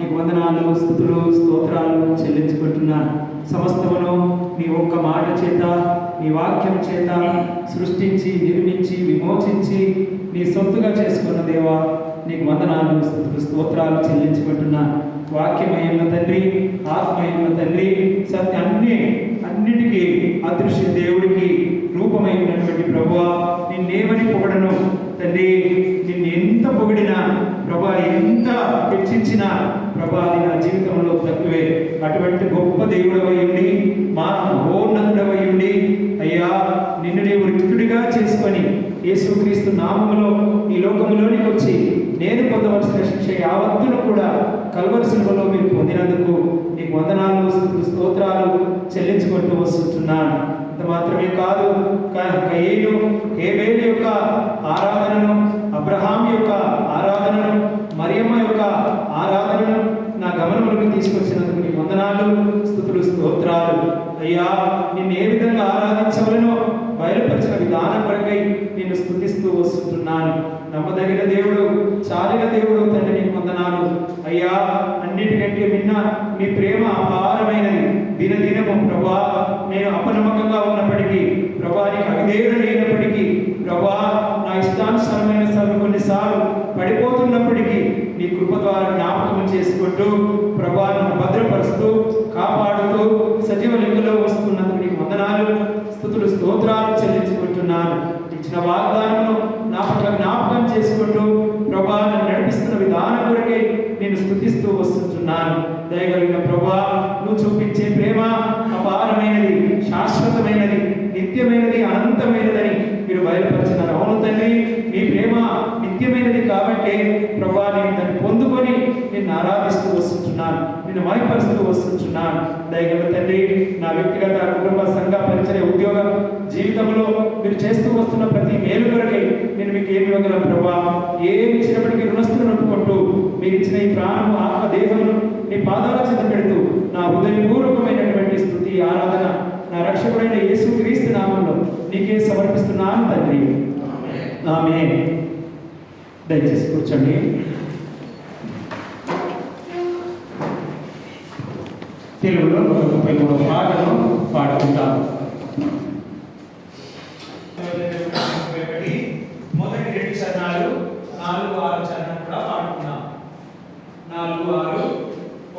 నీకు వందనాలు, స్తుతులు, స్తోత్రాలు చెల్లించుకుంటున్నాను. సమస్తమును నీ ఒక్క మాట చేత, నీ వాక్యం చేత సృష్టించి, నిర్మించి, విమోచించి నీ సొంతుగా చేసుకున్న దేవా, నీకు వందనాలు, స్తుతులు, స్తోత్రాలు చెల్లించుకుంటున్నాను. వాక్యమయ్యున్న తండ్రి, ఆత్మయ్యున్న తండ్రి, అన్నిటికీ అదృశ్య దేవుడికి రూపమై ఉన్నటువంటి ప్రభువా, నిన్నేమని పొగడను తండ్రి. నిన్ను ఎంత పొగిడినా ప్రభా, ఎంత హెచ్చించినా ప్రభా, అది నా జీవితంలో తక్కువే. అటువంటి గొప్ప దేవుడవై ఉండి, మా మహోన్నతుడవై ఉండి అయ్యా, నిన్ను నీవు రిక్తుడిగా చేసుకొని యేసుక్రీస్తు నామములో ఈ లోకములోనికి వచ్చి నేను పొందవలసిన శిక్ష యావత్తును కూడా కల్వరి సిలువలో మీరు పొందినందుకు నీకు వందనాలు, స్తోత్రాలు చెల్లించుకుంటూ వస్తున్నాను. అంత మాత్రమే కాదు, కయీను హేబేలు యొక్క ఆరాధనను, అబ్రహాం యొక్క ఆరాధనను, మరియమ్మ యొక్క ఆరాధనను నా గమనంలోకి తీసుకొచ్చినందుకు నీకు వందనాలు, స్తుతులు, స్తోత్రాలు. అయ్యా, నిన్ను ఏ విధంగా ఆరాధించవలనో బయలుపరిచిన విధానం కొరకై నిన్ను స్తుతిస్తూ వస్తున్నాను. నమ్మదగిన దేవుడు, చాలిన దేవుడు తండ్రి, నీకు వందనాలు. అయ్యా, అన్నిటికంటే విన్న మీ ప్రేమ అపారమైనది. దినదినము ప్రభా, నేను అపనమ్మకంగా ఉన్నప్పటికీ ప్రభా, నీకు అవిధేయుడు లేనప్పటికీ ప్రభా, నా ఇష్టానుసారమైన కొన్నిసార్లు పడిపోతున్నప్పటికీ నీ కృప ద్వారా జ్ఞాపకం చేసుకుంటూ ప్రభా, నన్ను భద్రపరుస్తూ కాపాడుతూ సజీవ లెక్కలో వస్తున్నందుకు నీకు వందనాలు, స్తుతులు, స్తోత్రాలు చెల్లించుకుంటున్నాను. ఇచ్చిన వాగ్దానమును నా పట్ల జ్ఞాపకం చేసుకుంటూ ప్రభా, నన్ను నడిపిస్తున్న విధానం కొరకే నేను స్తుతిస్తూ వస్తున్నాను. దయగలిగిన ప్రభా, నువ్వు చూపించే ప్రేమ అపారమైనది, శాశ్వతమైనది, నిత్యమైనది, అనంతమైనదని మీరు బయలుపరిచినారు. అవును తండ్రి, మీ ప్రేమ నిత్యమైనది కాబట్టి ప్రభా, నేను దాన్ని పొందుకొని నిన్ను ఆరాధిస్తూ వస్తున్నాను, నిన్ను మహిమపరుస్తూ వస్తున్నాను. దయగల తండ్రి, నా వ్యక్తిగత, కుటుంబ, సంఘ, పరిచయ, ఉద్యోగ జీవితంలో మీరు చేస్తూ వస్తున్న ప్రతి మేలు కొరకై నేను మీకు ఏమి ఇవ్వగల ప్రభా, ఏమి ఇచ్చినప్పటికీ రుణస్థులను ఒప్పుకుంటూ మీరు ఇచ్చిన ఈ ప్రాణం, ఆత్మ, దేహమును నీ పాదాల చెంత పెడుతూ నా హృదయపూర్వకమైనటువంటి స్తుతి, ఆరాధన నా రక్షకుడైన యేసుక్రీస్తు నామములో నీకే సమర్పిస్తున్నాను తండ్రి. ఆమేన్. దయచేసి కూర్చోండి. తెలుగులో 33 పాటలు పాడుకుంటాము. మొదటి 2 చరణాలు, 4, 6 చరణాలు కూడా పాడుకున్నాం. 4, 6,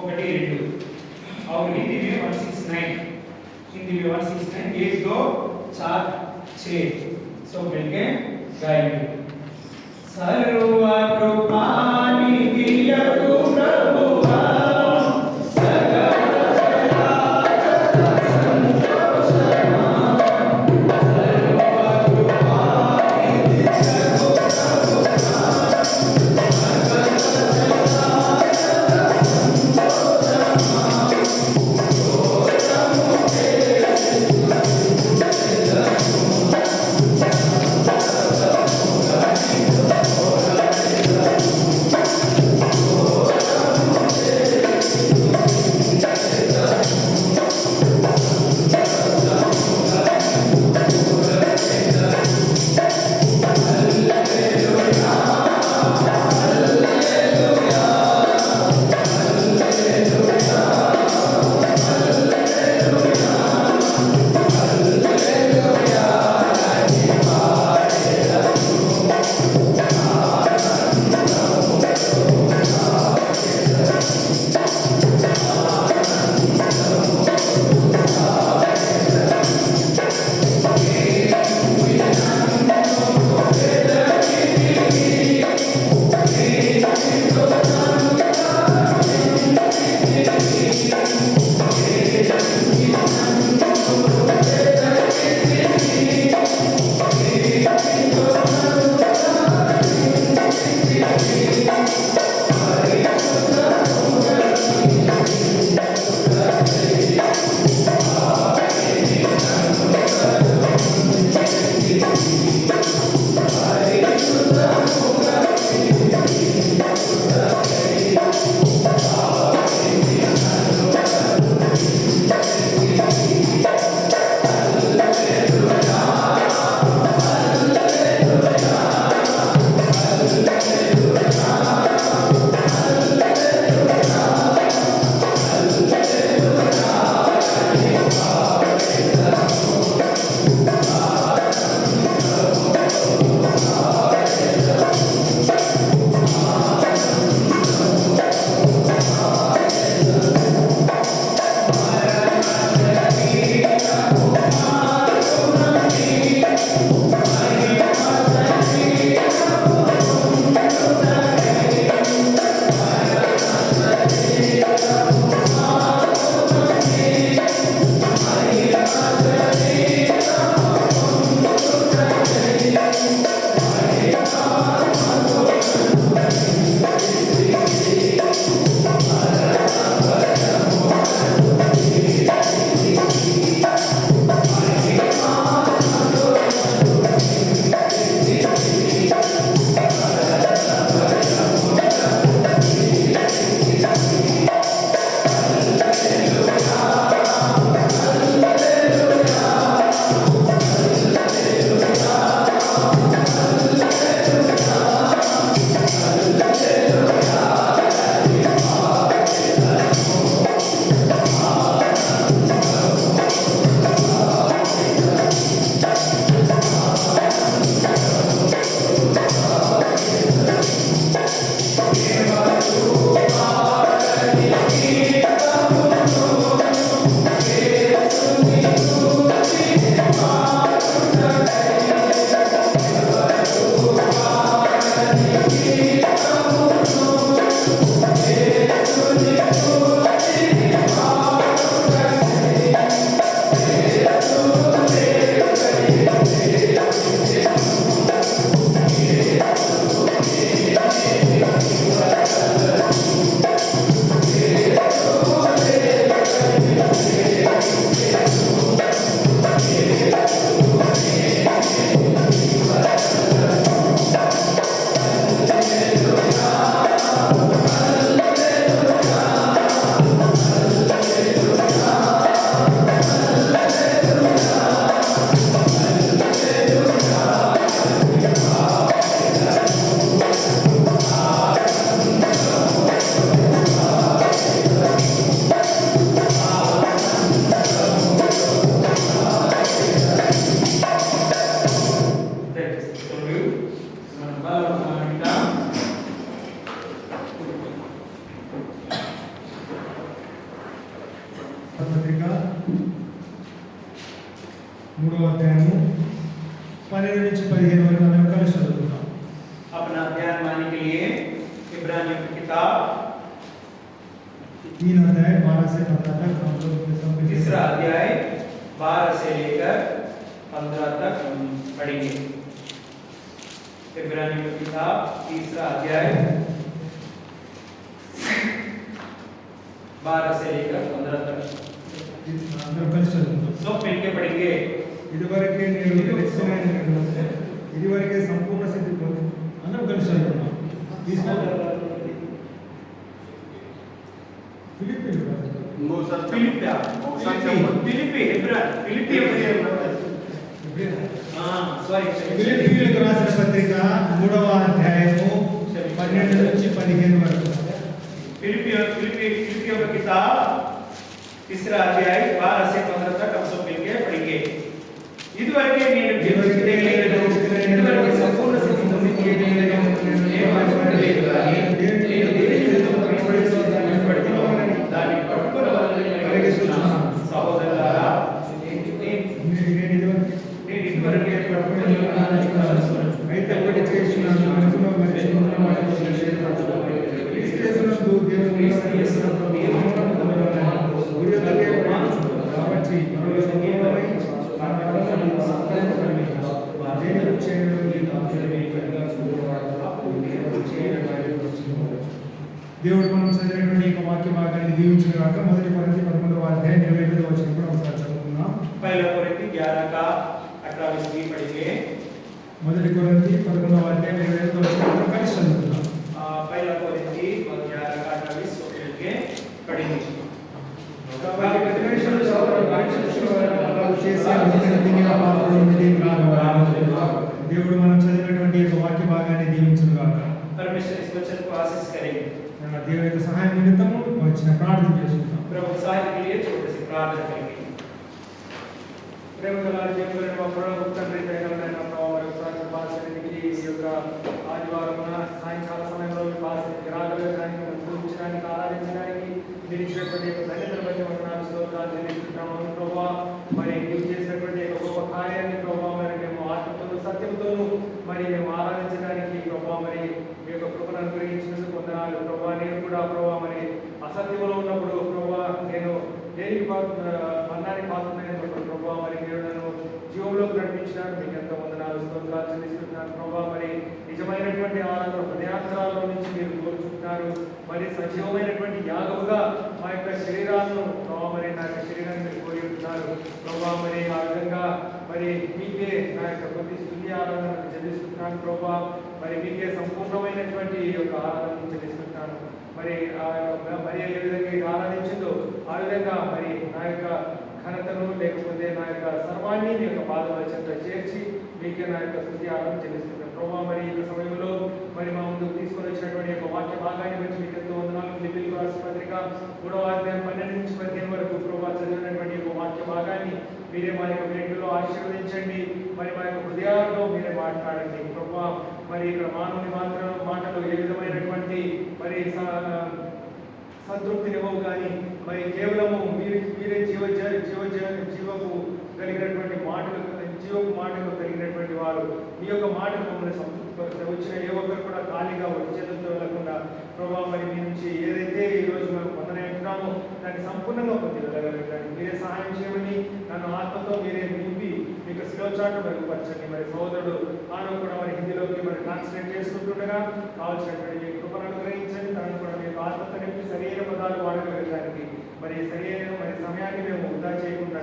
1, 2. और हिंदी में 169, हिंदी में 169, 1, 2, 4, 6. सो मिलके गाएंगे. सर्व कृपा निधियतु प्रभुवा, Oh పత్రిక 3వ అధ్యాయము 12 నుంచి 15 వరకు మనం కలిసి చదువుకుందాం. अपना ध्यान मानने के लिए इब्रानियों की किताब 3 अध्याय 12 से 15 तक हम लोग तीसरा अध्याय 12 से लेकर 15 तक हम पढ़ेंगे। इब्रानियों की किताब तीसरा अध्याय 12 से लेकर 15 तक हम కలిసి చదువుకుందాం. सब मिलके पढ़ेंगे। ఇదివరకే సంపూర్ణ సిద్ధి పొంది అందరం కలిసి చదువుకుందాం. ఫిలిప్పీయులకు రాసిన పత్రిక 3వ అధ్యాయము 12 నుంచి 15 వరకు. फिलिपियों की किताब तीसरा अध्याय 12 से 15 तक हम सब मिलके पढ़ेंगे। इदिवरके నేను ఇదివరకే సంపూర్ణ స్థితి పొందితే నేను ఏ మాట్లాడలేదు కానీ నేను దేనితో పడుతున్నాను దాన్ని పట్టుకున్న వాళ్ళని పరిగెత్తుతున్నాను. సహోదరులారా నేను ఇదివరకే పట్టుకున్నాను అయితే ఒకటి చేస్తున్నాను మనసులో దేవుడు మనం చదివినటువంటి ఈ వాక్య భాగాన్ని దీవించిన గాక. మొదటి కొరింథీ 11వ అధ్యాయం 25వ వచనం కూడా ఒకసారి చదువుకుందాం. पहला कोरिन्थी 11 का 28 भी पढ़ेंगे। మొదటి కొరింథీ 11వ అధ్యాయం 25వ వచనం కలిసి చదువుకుందాం. पहला कोरिन्थी 11 का 28 को मिलके पढ़ेंगे। దేవుడు మనం చదివినటువంటి ఈ వాక్య భాగాన్ని దీవించును గాక. परमेश्वर इस वचन को आशीष करेंगे। దేవుని యొక్క సహాయం నిమిత్తము వచ్చిన ప్రార్థన చేసుకుందాం. प्रभु सहायता के लिए छोटे से प्रार्थना करेंगे। ప్రేమ గల దేవుని మా ప్రభు తండ్రి దయగలమైన ప్రభు మరి ఒకసారి పాసనికి ఈ యొక్క ఆదివారమున సాయంకాల సమయంలో మీ పాసనికి రాగలగడానికి పూజించడానికి ఆరాధించడానికి మీరు ఇచ్చినటువంటి ధన్యతను బట్టి వందనాలు స్తోత్రాలు చెల్లిస్తున్నాము ప్రభువా. మరి మీరు చేసినటువంటి గొప్ప కార్యాన్ని ప్రభువా మరి మేము ఆత్మతోనూ సత్యంతోనూ మరి మేము ఆరాధించడానికి ప్రభువా మరి మీ యొక్క కృపను అనుగ్రహించినందుకు వందనాలు ప్రభువా. నేను కూడా ప్రభువా మరి అసత్యంలో ఉన్నప్పుడు ప్రభువా నేను దేనికి మరణానికి పాత్రమైనప్పుడు ప్రభువా మరి మీరు నన్ను జీవంలోకి నడిపించినారు. మీకు ఎంతో వందనాలు స్తోత్రాలు చెల్లిస్తున్నాను ప్రభువా. మరి నిజమైనటువంటి ఆరాధన హృదయాంతరాల్లో నుంచి మీరు కోరుచుంటున్నారు. మరి సజీవమైనటువంటి యాగముగా మా యొక్క శరీరాలను ప్రభావ మరి నా యొక్క శరీరాన్ని మీరు కోరి ఉంటున్నారు ప్రభావ. మరి ఆ విధంగా మరి మీకే నా యొక్క కొద్ది స్తుతి ఆరాధన చెల్లిస్తున్నాను ప్రభావ. మరి మీకే సంపూర్ణమైనటువంటి ఈ యొక్క ఆరాధన చెల్లిస్తున్నాను. మరి మరి ఏ విధంగా ఇది ఆరాధించిందో ఆ విధంగా మరి నా యొక్క ఘనతను లేకపోతే నా యొక్క సర్వాన్ని మీ యొక్క పాదముల చెంత చేర్చి మీకే నా యొక్క స్తుతి ఆరాధన చెల్లిస్తున్నాను ప్రభావ. మరి ఈ సమయంలో మరి మా ముందుకు తీసుకొని వచ్చినటువంటి యొక్క వాక్య భాగాన్ని బట్టి మీకు ఎంతో వందనాలు. ఫిలిప్పీయులకు రాసిన పత్రిక 3వ అధ్యాయం 12 నుంచి 15 వరకు ప్రభావ చదివినటువంటి యొక్క వాక్య భాగాన్ని మీరే మా యొక్క వెంటలో ఆశీర్వదించండి. మరి మా యొక్క హృదయాల్లో మీరే మాట్లాడండి ప్రభావ. మరి ఇక్కడ మానవుని మాటలు ఏ విధమైనటువంటి మరి సంతృప్తినివ్వవు కానీ మరి కేవలము మీరే జీవపు కలిగినటువంటి మాటలు జీవపు మాటలు కలిగినటువంటి వారు మీ యొక్క మాటలు మమ్మల్ని సంతృప్తిపరిస్తే వచ్చిన ఏ ఒక్కరు కూడా ఖాళీగా వచ్చేదంతో వెళ్ళకుండా ప్రభావ మరి మీ నుంచి ఏదైతే ఈరోజు మేము పొందనేంటున్నామో దాన్ని సంపూర్ణంగా పొంది వెళ్ళగలగడానికి మీరే సహాయం చేయమని నన్ను ఆత్మతో మీరే నింపి మీకు శిలోచాటు మెరుగుపరచండి. మరి సోదరుడు ఆను కూడా మరి హిందీలోకి మరి ట్రాన్స్లేట్ చేసుకుంటుండగా కావాల్సినటువంటి మీ కృపను అనుగ్రహించండి. తనను కూడా మీకు ఆత్మతో నింపి సరైన పదాలు వాడగలగడానికి మరి సరైన మరి సమయాన్ని మేము వృధా చేయకుండా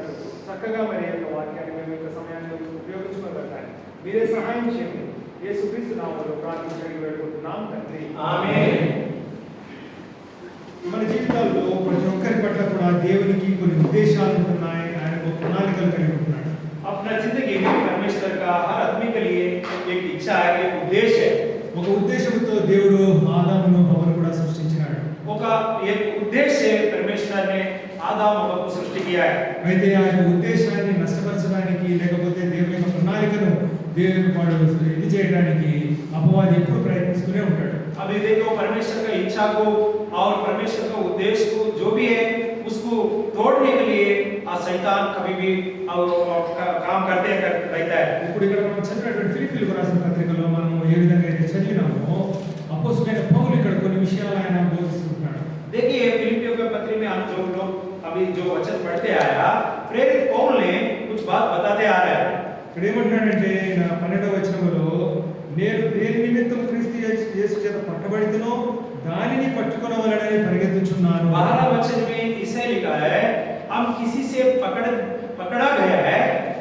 చక్కగా మరి యొక్క వాక్యాన్ని మేము యొక్క సమయాన్ని ఉపయోగించుకోగలగాలి మీరే సహాయం చేయండి. యేసుక్రీస్తు నామములో ప్రార్థించడానికి వేడుకుంటున్నాం తండ్రి, ఆమేన్. మన జీవితాల్లో ప్రతి ఒక్కరి పట్ల కూడా దేవునికి కొన్ని ఉద్దేశాలు ఉంటున్నాయి. ఆయన ఒక ప్రణాళికలు కలిగి ఉంటున్నాడు. अपना जिंदगी में परमेश्वर का हर आदमी के लिए एक इच्छा है, एक उद्देश्य है। ఒక ఉద్దేశంతో దేవుడు ఆదామును హవ్వను కూడా సృష్టించాడు. एक उद्देश्य परमेश्वर ने आदम हव्वा को सृष्टि किया है। అయితే ఆ ఉద్దేశాన్ని నష్టపరచడానికి లేకపోతే దేవుని యొక్క ప్రణాళికను దేవుని వాడు ఇది చేయడానికి అపవాది ఎప్పుడు ప్రయత్నిస్తూనే ఉంటాడు. अभी देखो परमेश्वर का इच्छा को और परमेश्वर का उद्देश्य को जो भी है उसको तोड़ने के लिए शैतान कभी भी काम रहता है। ఇప్పుడు ఇక్కడ మనం చదివినటువంటి ఫిలిప్పీయులకు రాసిన పత్రికలో మనం ఏ విధంగా అయితే చదివినామో అపోస్తలుడైన పౌలు ఇక్కడ కొన్ని విషయాలు ఆయన బోధిస్తున్నాడు. देखिए फिलिपियों के पत्र में हम जो लोग अभी जो वचन पढ़ते आया प्रेरित पौल ने कुछ बात बताते आ रहा है। ఇక్కడ ఏమంటున్నాడంటే నా 12వ వచనంలో నేను దేని నిమిత్తం క్రీస్తు యేసు చేత పట్టబడితేనో దానిని పట్టుకొనవలెనని పరిగెత్తుచున్నాను. 12 वचन में इसे लिखा है हम किसी से पकड़ा गया है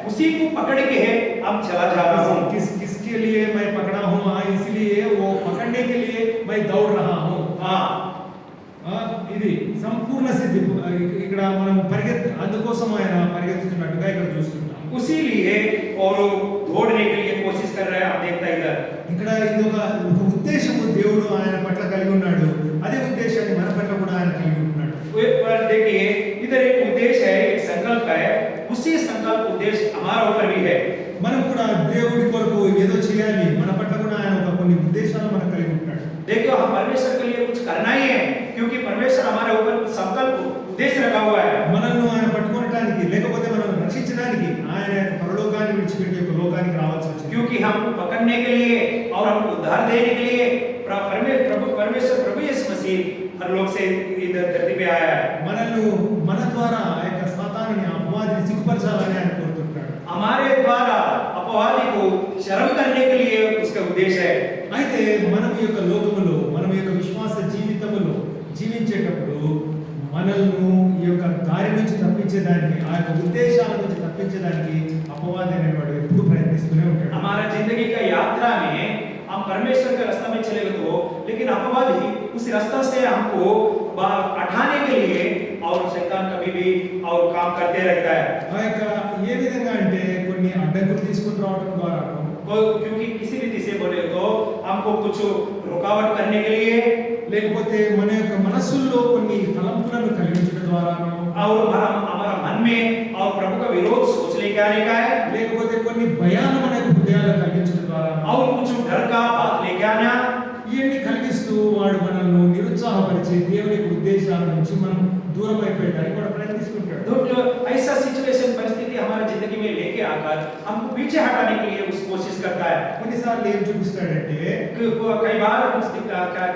उसी को पकड़ के हम चला जा रहा हूं। किसके लिए मैं पकड़ा हूं, इसलिए वो पकड़ने के लिए मैं दौड़ रहा हूं. ఇది సంపూర్ణ సిద్ధి ఇక్కడ మనం అందుకోసం ఆయన పరిగెత్తుతున్నట్టుగా ఇక్కడ చూస్తున్నాం. उसीलिए और दौड़ने के लिए कोशिश कर रहे हैं। आप देखता इधर ఇక్కడ ఇది ఒక ఉద్దేశము దేవుడు ఆయన పట్ల కలిగి ఉన్నాడు. అదే ఉద్దేశాన్ని మన పట్ల కూడా ఆయన కలిగి ఉన్నాడు. देखिए इधर एक उद्देश्य है, एक संकल्प है, उसी संकल्प उद्देश्य हमारा ऊपर भी है। మనం కూడా దేవుడి కొరకు ఏదో చేయాలి, మన పట్ల కూడా ఆయన ఒక కొన్ని ఉద్దేశాలు మనకు కలిగి ఉంటాడు. देखो हम परमेश्वर के लिए कुछ करना ही है क्योंकि परमेश्वर हमारे ऊपर संकल्प उद्देश्य रखा हुआ है। మనల్ని ఆయన పట్టుకోవడానికి లేకపోతే మనం రక్షించడానికి ఆయన పరలోకాన్ని విడిచిపెట్టి ఒక లోకానికి రావాల్సి వచ్చింది. क्योंकि हमको पकड़ने के लिए और हमको उद्धार देने के लिए परमेश्वर यीशु मसीह परलोक से इधर धरती पे आया है। మనల్ని మన ద్వారా ఆ యొక్క సాతానుని అపవాదిని సిగ్గుపరచాలని ఆయన కోరుతున్నాడు. हमारे द्वारा अपवादी को शर्म करने के लिए उसका उद्देश्य है। అయితే మనం ఈ యొక్క లోకములో మనం ఈ యొక్క విశ్వాస జీవితములో జీవించేటప్పుడు మనల్ని ఈ యొక్క దారి నుంచి తప్పించేదానికి ఆ యొక్క ఉద్దేశాల నుంచి తప్పించేదానికి అపవాది అనేవాడు ఎప్పుడు ప్రయత్నిస్తూనే ఉంటాడు. हमारा जिंदगी का यात्रा में हम परमेश्वर के रास्ते में चलेंगे तो लेकिन अपवादी उस रास्ते से हमको हटाने के लिए और शैतान कभी भी और काम करते रहता है। ఆ యొక్క ఏ విధంగా అంటే కొన్ని అడ్డంకులు తీసుకుని రావడం ద్వారా क्योंकि किसी रीति से बोले तो हमको कुछ रुकावट करने के लिए లేకపోతే మన యొక్క మనస్సుల్లో కొన్ని తలంపులను కలిగించడం ద్వారా और हमारा मन में और प्रभु का विरोध सोच लेके आने का है, లేకపోతే కొన్ని భయాలు మన యొక్క హృదయాల్లో కలిగించడం ద్వారా और कुछ डर का बात लेके आना, ఇవన్నీ కలిగిస్తూ వాడు మనల్ని నిరుత్సాహపరిచి దేవుని యొక్క ఉద్దేశాల నుంచి మనం దూరం అయిపోయడానికి కూడా ప్రయత్నిస్తుంటాడు. तो ऐसा सिचुएशन परिस्थिति हमारी जिंदगी में लेके आकर हमको पीछे हटाने के लिए उस कोशिश करता है। కొన్నిసార్లు ఏం చూపిస్తాడంటే कई बार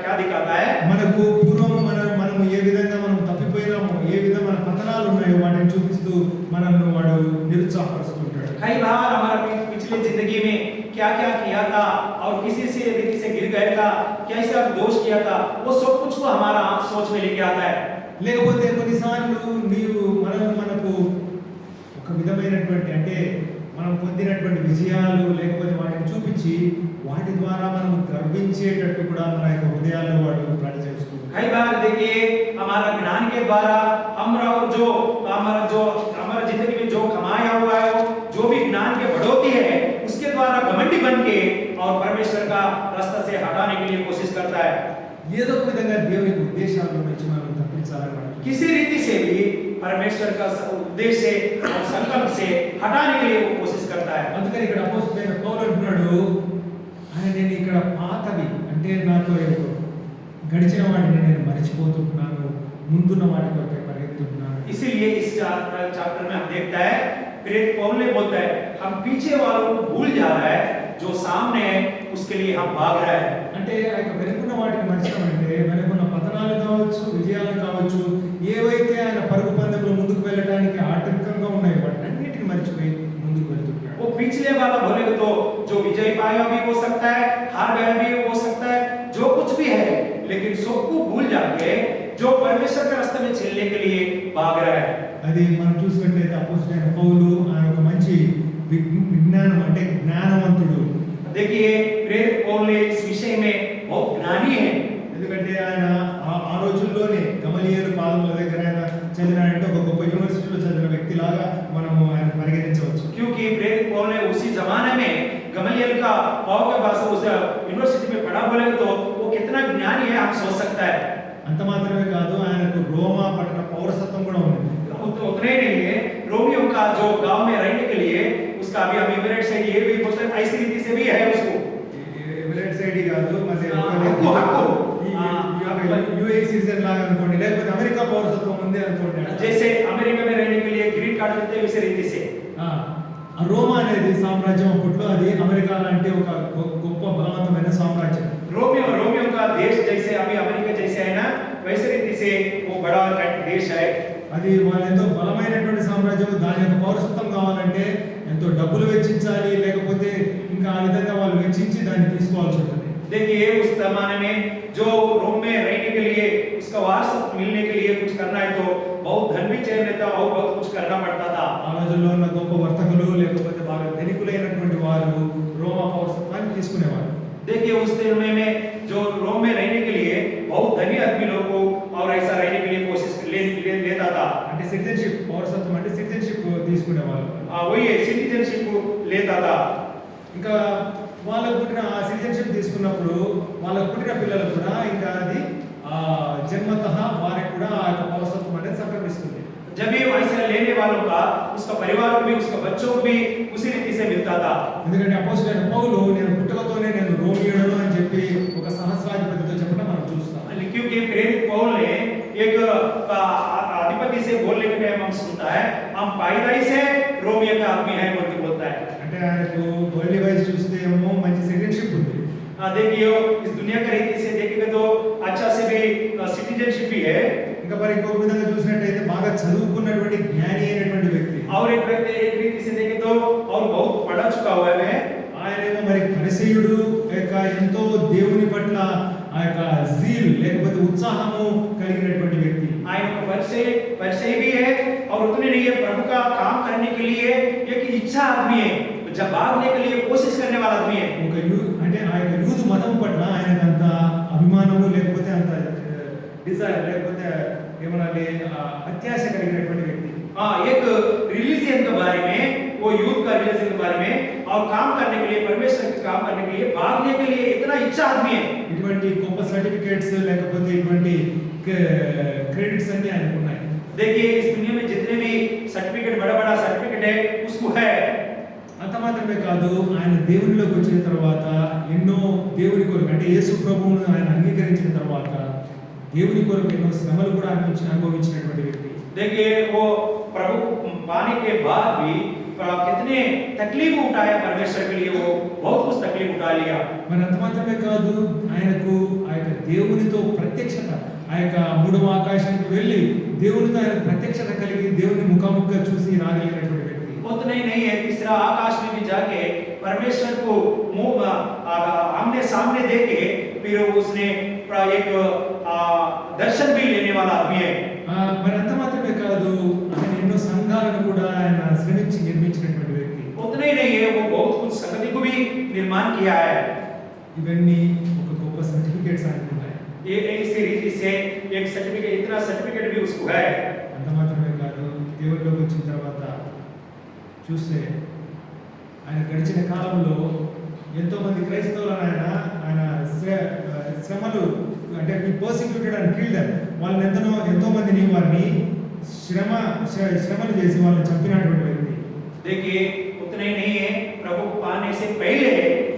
क्या दिखाता है, మనకు పూర్వం మనము ఏ విధంగా మనం తప్పిపోయినామో ఏ విధంగా మన పతనాలు ఉన్నాయో వాటిని చూపిస్తూ మనల్ని వాడు నిరుత్సాహపరుస్తుంటాడు. कई बार हमारा पिछले जिंदगी में क्या क्या किया था और किसी से रीति से गिर गया था, कैसा दोष किया था, वो सब कुछ को हमारा सोच में लेके आता है। లేకపోతే కొన్నిసార్లు నీవు మనకు ఒక విధమైనటువంటి అంటే మనం పొందినటువంటి విజయాలు లేకపోతే వాటిని చూపించి వాటి ద్వారా మనం గర్వించేటట్టు కూడా మన యొక్క హృదయాల్లో వాడు ప్రతి చేస్తుంది. कई बार देखिए हमारा ज्ञान के द्वारा हमारा जिंदगी में जो कमाया हुआ है जो भी ज्ञान के बढ़ोतरी है उसके द्वारा घमंडी बन के और परमेश्वर का रास्ता से हटाने के लिए कोशिश करता है। ఏదో ఒక విధంగా దేవుని ఉద్దేశాల నుంచి మనం తప్పించాలని किसी रीति से भी परमेश्वर का उद्देश्य से और संकल्प से हटाने के लिए वो कोशिश करता है। అందుకని ఇక్కడ అపోస్తలుడైన పౌలు అంటున్నాడు నేను ఇక్కడ పాతవి అంటే నాతో గడిచిన వాటిని నేను మర్చిపోతున్నాను, ముందున్న వాటి కొరకే పరిగెత్తుతున్నాను. इसीलिए इस चैप्टर में हम देखता है प्रेरित पौल ने बोलता है हम पीछे वालों को भूल जा रहा है, जो सामने है उसके लिए हम भाग रहे हैं। అంటే ఆ యొక్క వెనుకున్న వాటిని మర్చిపోమంటే వెనుకున్న పతనాలు కావచ్చు విజయాలు కావచ్చు ఏవైతే ఆయన పరుగు పందెంలో ముందుకు వెళ్ళడానికి ఆటంకంగా ఉన్నాయో వాటన్నిటిని మర్చిపోయి ముందుకు వెళ్తున్నాడు. वो पिछले वाला बोले तो जो विजय पाया भी हो सकता है, हार गया भी हो सकता है, जो कुछ भी है, लेकिन सबको भूल जाके जो परमेश्वर के रास्ते में चलने के लिए भाग रहा है। అది మనం చూసినట్లయితే అపోస్తలుడైన పౌలు ఆయన ఒక మంచి విజ్ఞానం అంటే జ్ఞానవంతుడు. देखिए प्रेरित पौल ने इस विषय में बहुत ज्ञानी है, ఎందుకంటే ఆయన ఆ రోజుల్లోనే గమలీయేలు పాదముల దగ్గర ఆయన చదివినాడంటే ఒక గొప్ప యూనివర్సిటీలో చదివిన వ్యక్తిలాగా మనము ఆయన పరిగణించవచ్చు. क्योंकि प्रेरित पौल ने उसी जमाने में गमलीएल का पौल का भाषा उस यूनिवर्सिटी में पढ़ा बोले तो वो कितना ज्ञानी है आप सोच सकता है। అంత మాత్రమే కాదు ఆయనకు రోమా పట్టణ పౌరసత్వం కూడా ఉంది. उतने नहीं है रोमियो का जो गांव में रहने के लिए उसका अभी हम इमिग्रेट से ये भी बोलते हैं ऐसी रीति से भी है उसको ఎమిరేట్స్ ఐడి కాదు మరి हक्को సిటిజన్ లాగా అనుకోండి, లేకపోతే అమెరికా పౌరసత్వం ఉంది అనుకోండి. जैसे अमेरिका में रहने के लिए ग्रीन कार्ड मिलते हैं वैसे रीति से ఆ రోమా అనేది సామ్రాజ్యం అప్పట్లో అది అమెరికా లాంటి ఒక గొప్ప బలవంతమైన సామ్రాజ్యం. रोमियो का देश जैसे अभी अमेरिका जैसे है ना वैसे रीति से वो बड़ा देश है. అది వాళ్ళు ఎంతో బలమైనటువంటి సామ్రాజ్యం. దాని యొక్క పౌరసత్వం కావాలంటే ఎంతో డబ్బులు వెచ్చించాలి, లేకపోతే ఇంకా ఆ విధంగా వాళ్ళు వెచ్చించి దాన్ని తీసుకోవాల్సి ఉంటుంది. देखिए उस जमाने में जो रोम में रहने के लिए उसका वारसत्व मिलने के लिए कुछ करना है तो बहुत धन भी चाहिए रहता और बहुत कुछ करना पड़ता था. ఆ రోజుల్లో ఉన్న గొప్ప వర్తకులు లేకపోతే బాగా ధనికులైనటువంటి వారు రోమా పౌరసత్వాన్ని తీసుకునేవారు. देखिए उस दिन में जो रोम में रहने के लिए बहुत धनी आदमी लोग को और ऐसा रहने के लिए कोशिश लेता था. అంటే సిటిజన్షిప్, పౌరసత్వం అంటే సిటిజన్షిప్ తీసుకునేవారు. वही सिटीजनशिप लेता था. ఇంకా వాళ్ళకు పుట్టిన ఆ సిటిజన్షిప్ తీసుకున్నప్పుడు వాళ్ళకు పుట్టిన పిల్లలు కూడా ఇంకా అది జన్మతః వారికి కూడా ఆ యొక్క పౌరసత్వం అనేది సంక్రమిస్తుంది. जब भी वैसा लेने वालों का उसका परिवार को भी उसका बच्चों को भी उसी रीति से मिलता था. ఎందుకంటే అపోస్తలుడైన పౌలు నేను పుట్టుకతోనే నేను రోమియోను అని చెప్పి ఒక సహస్రాధిపతితో చెప్పడం మనం చూస్తాం. क्योंकि प्रेरित पौल ने एक अधिपति से बोलने के टाइम हम सुनता है हम पैदाइश से रोमियो का आदमी है बोल के बोलता है. అంటే ఆయనకు వరల్డ్ వైజ్ చూస్తే ఏమో మంచి సిటిజన్షిప్ ఉంది. देखिए इस दुनिया का रीति से देखेगा तो अच्छा से भी सिटीजनशिप भी है. ఇంకా మరి ఇంకొక విధంగా చూసినట్టయితే బాగా చదువుకున్నటువంటి జ్ఞాని అయినటువంటి వ్యక్తి. और एक रीति से देखे तो और बहुत पढ़ा चुका हुआ है. ఆయనేమో మరి పరిసయ్యుడు యొక్క ఎంతో దేవుని పట్ల ఆ యొక్క జీల్ లేకపోతే ఉత్సాహము కలిగినటువంటి వ్యక్తి. आयन को परिचय भी है और उतने नहीं है प्रभु का काम करने के लिए एक इच्छा आदमी है, जब भागने के लिए कोशिश करने वाला आदमी है. ఒక అంటే ఆ యొక్క యూదు మతం పట్ల ఆయనకు అంత అభిమానము లేకపోతే అంత డిజైర్ లేకపోతే ఏమనాలి అత్యాశ కలిగినటువంటి వ్యక్తి. एक रिलीजन के बारे में वो यूथ का रिलीजन के बारे में और काम करने के लिए परमेश्वर के काम करने के लिए भागने के लिए इतना इच्छा आदमी है. ఇటువంటి గొప్ప సర్టిఫికేట్స్ లేకపోతే ఇటువంటి క్రెడిట్స్ అన్ని ఆయనకు ఉన్నాయి. देखिए इस दुनिया में जितने भी सर्टिफिकेट बड़ा सर्टिफिकेट है उसको है. అంత మాత్రమే కాదు, ఆయన దేవునిలోకి వచ్చిన తర్వాత ఎన్నో దేవుని కొరకు అంటే యేసు ప్రభువును ఆయన అంగీకరించిన తర్వాత దేవుని కొరకు ఎన్నో శ్రమలు కూడా అనుభవించినటువంటి వ్యక్తి. देखिए वो प्रभु पाने के बाद भी कितने तकलीफ उठाया परमेश्वर के लिए, वो बहुत कुछ तकलीफ उठा लिया. మరి అంత మాత్రమే కాదు, ఆయనకు ఆ యొక్క దేవునితో ప్రత్యక్షత, ఆ యొక్క మూడవ ఆకాశానికి వెళ్ళి దేవునితో ఆయన ప్రత్యక్షత కలిగి దేవుని ముఖాముఖిగా చూసి రాగలిగినటువంటి వ్యక్తి. उतना ही नहीं है, तीसरा आकाश में भी जाके परमेश्वर को मुंह आमने सामने देके फिर उसने एक दर्शन भी लेने वाला आदमी है. మరి అంత మాత్రమే కాదు, ఆయన ఎన్నో సంఘాలను కూడా ఆయన శ్రమించి నిర్మించినటువంటి వ్యక్తి. उतना ही नहीं है, वो बहुत कुछ संगति को भी निर्माण किया है. ఇవన్నీ ఒక గొప్ప సర్టిఫికేట్స్ ఆయనకు ఉన్నాయి. ये इसी रीति से एक सर्टिफिकेट, इतना सर्टिफिकेट भी उसको है. అంత మాత్రమే కాదు, దేవుడిలోకి వచ్చిన తర్వాత చూస్తే ఆయన గడిచిన కాలంలో ఎంతో మంది క్రైస్తవులను ఆయన శ్రమలు అంటే పర్సిక్యూటెడ్ అండ్ కిల్డ్ వాళ్ళని ఎంతో మందిని వారిని శ్రమలు చేసి వాళ్ళని చంపినటువంటి వ్యక్తి. देखिए उतना ही नहीं है, प्रभु को पाने से पहले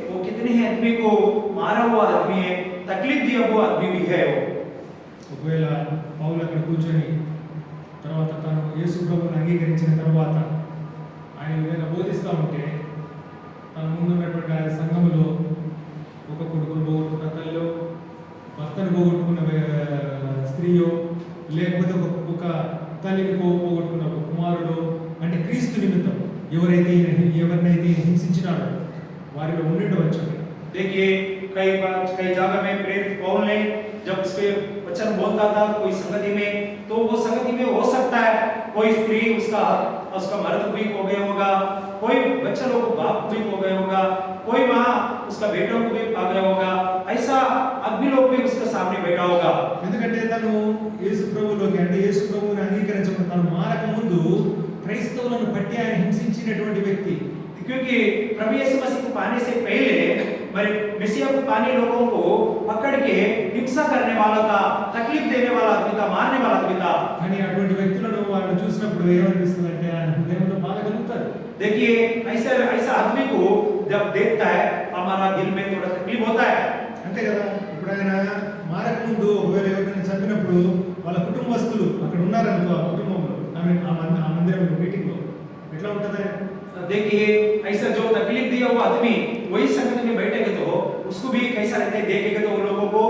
वो कितने ही आदमी को मारा हुआ आदमी है, तकलीफ दिया हुआ आदमी भी है. वो ఒకవేళ పౌలు అక్కడ కూర్చొని తర్వాత తను యేసు ప్రభువుని అంగీకరించిన తర్వాత ఆయన ఏదైనా బోధిస్తూ ఉంటే తన ముందున్నటువంటి ఆ సంఘములో ఒక కొడుకును పోగొట్టుకున్న తల్లిలో, భర్తను పోగొట్టుకున్న స్త్రీయో, లేకపోతే ఒక తల్లిని పోగొట్టుకున్న ఒక కుమారుడు, అంటే క్రీస్తు నిమిత్తం ఎవరినైతే హింసించినాడో వారిలో ఉండవచ్చు. देखिए कई जगह में प्रेरित पौल ने जब उस पे वचन बोलता था कोई संगति में, तो वो संगति में हो सकता है कोई स्त्री उसका मर्द भी खो गया होगा, कोई बच्चा लोग बाप भी खो गया होगा, कोई माँ उसका बेटों को भी पा गया होगा, ऐसा आदमी लोग भी उसके सामने बैठा होगा. ఎందుకంటే తను యేసు ప్రభువులోకి అంటే యేసు ప్రభువుని అంగీకరించడం తను మారక ముందు క్రైస్తవులను పట్టి ఆయన హింసించినటువంటి వ్యక్తి. क्योंकि प्रभु यीशु मसीह को पाने से पहले మరి మెస్సియా को पाने लोगों को पकड़ के हिंसा करने वाला था, तकलीफ देने वाला आदमी था, मारने वाला आदमी था. కానీ అటువంటి వ్యక్తులను వాళ్ళు చూసినప్పుడు ఏమనిపిస్తుందంటే ఆయన హృదయంలో బాధ కలుగుతారు. देखिए ऐसा आदमी को जब देखता है हमारा दिल में थोड़ा तकलीफ होता है. అంతే కదా. ఇప్పుడు ఆయన మారకముందు ఒకవేళ ఎవరికైనా చంపినప్పుడు వాళ్ళ కుటుంబస్తులు అక్కడ ఉన్నారనుకో ఆ కుటుంబంలో ఆ మందిరంలో మీటింగ్లో ఎట్లా ఉంటుందా? देखिए ऐसा जो तकलीफ दिया वो आदमी वही संगत में बैठेगा तो उसको भी कैसा रहता है, देखेगा तो वो लोगों को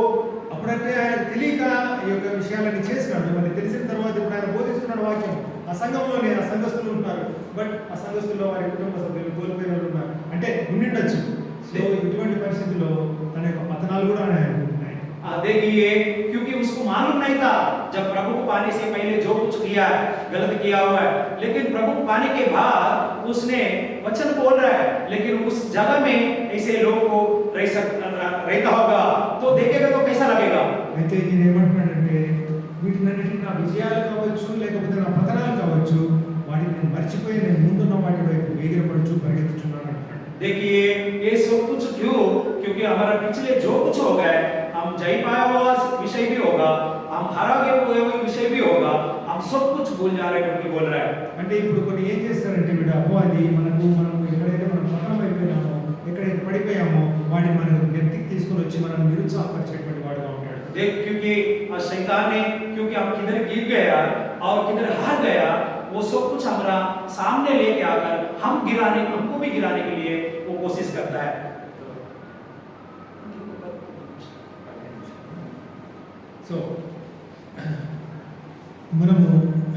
అప్పుడంటే ఆయన తెలియక ఈ యొక్క విషయాలన్నీ చేసినాడు. మరి తెలిసిన తర్వాత ఇప్పుడు ఆయన బోధిస్తున్నాడు వాక్యం. ఆ సంఘంలోనే ఆ సంఘస్థులు ఉంటారు, బట్ ఆ సంఘస్థుల్లో వారి కుటుంబ సభ్యులు కోల్పోయిన వాళ్ళు ఉన్నారు, అంటే ఉండిండొచ్చు. సో ఇటువంటి పరిస్థితుల్లో తన యొక్క పతనాలు కూడా ఆయన ఉన్నాయి. देखिए क्योंकि उसको मालूम नहीं था जब प्रभु को पाने से पहले जो कुछ किया है गलत किया हुआ है, लेकिन प्रभु को पाने के बाद उसने वचन बोल रहा है, लेकिन उस जगह में ऐसे लोग को रहता होगा तो देखेगा तो कैसा लगेगा? అయితే నేను ఏమంటున్నానంటే వీటినన్నిటిని నా విజయాలు కావచ్చు లేకపోతే నా పతనాలు కావచ్చు వాటిని నేను మర్చిపోయి నేను ముందున్న వాటి వైపు వేగిరపడుచు పరిగెత్తుచున్నాను అంటున్నాడు. देखिए ये सब कुछ क्यों? क्योंकि हमारा पिछले जो कुछ हो गए हम जय पाया हुआ विषय भी होगा, हम हारा गए हुए विषय भी होगा, हम सब कुछ भूल जा रहे हैं क्योंकि बोल रहा है. అంటే ఇప్పుడు కొన్ని ఏం చేస్తారంటే వీడు అపవాది మనం ఎక్కడైతే మనం పతనం అయిపోయినామో ఎక్కడైతే పడిపోయామో వాటిని మనకు వ్యక్తికి తీసుకొని వచ్చి మనం నిరుత్సాహపరిచేటువంటి వాడుగా ఉంటాడు. देख क्योंकि शैतान ने क्योंकि हम किधर गिर गया और किधर हार गया वो सब कुछ हमारा सामने लेके आकर हमको भी गिराने के लिए वो कोशिश करता है. సో మనము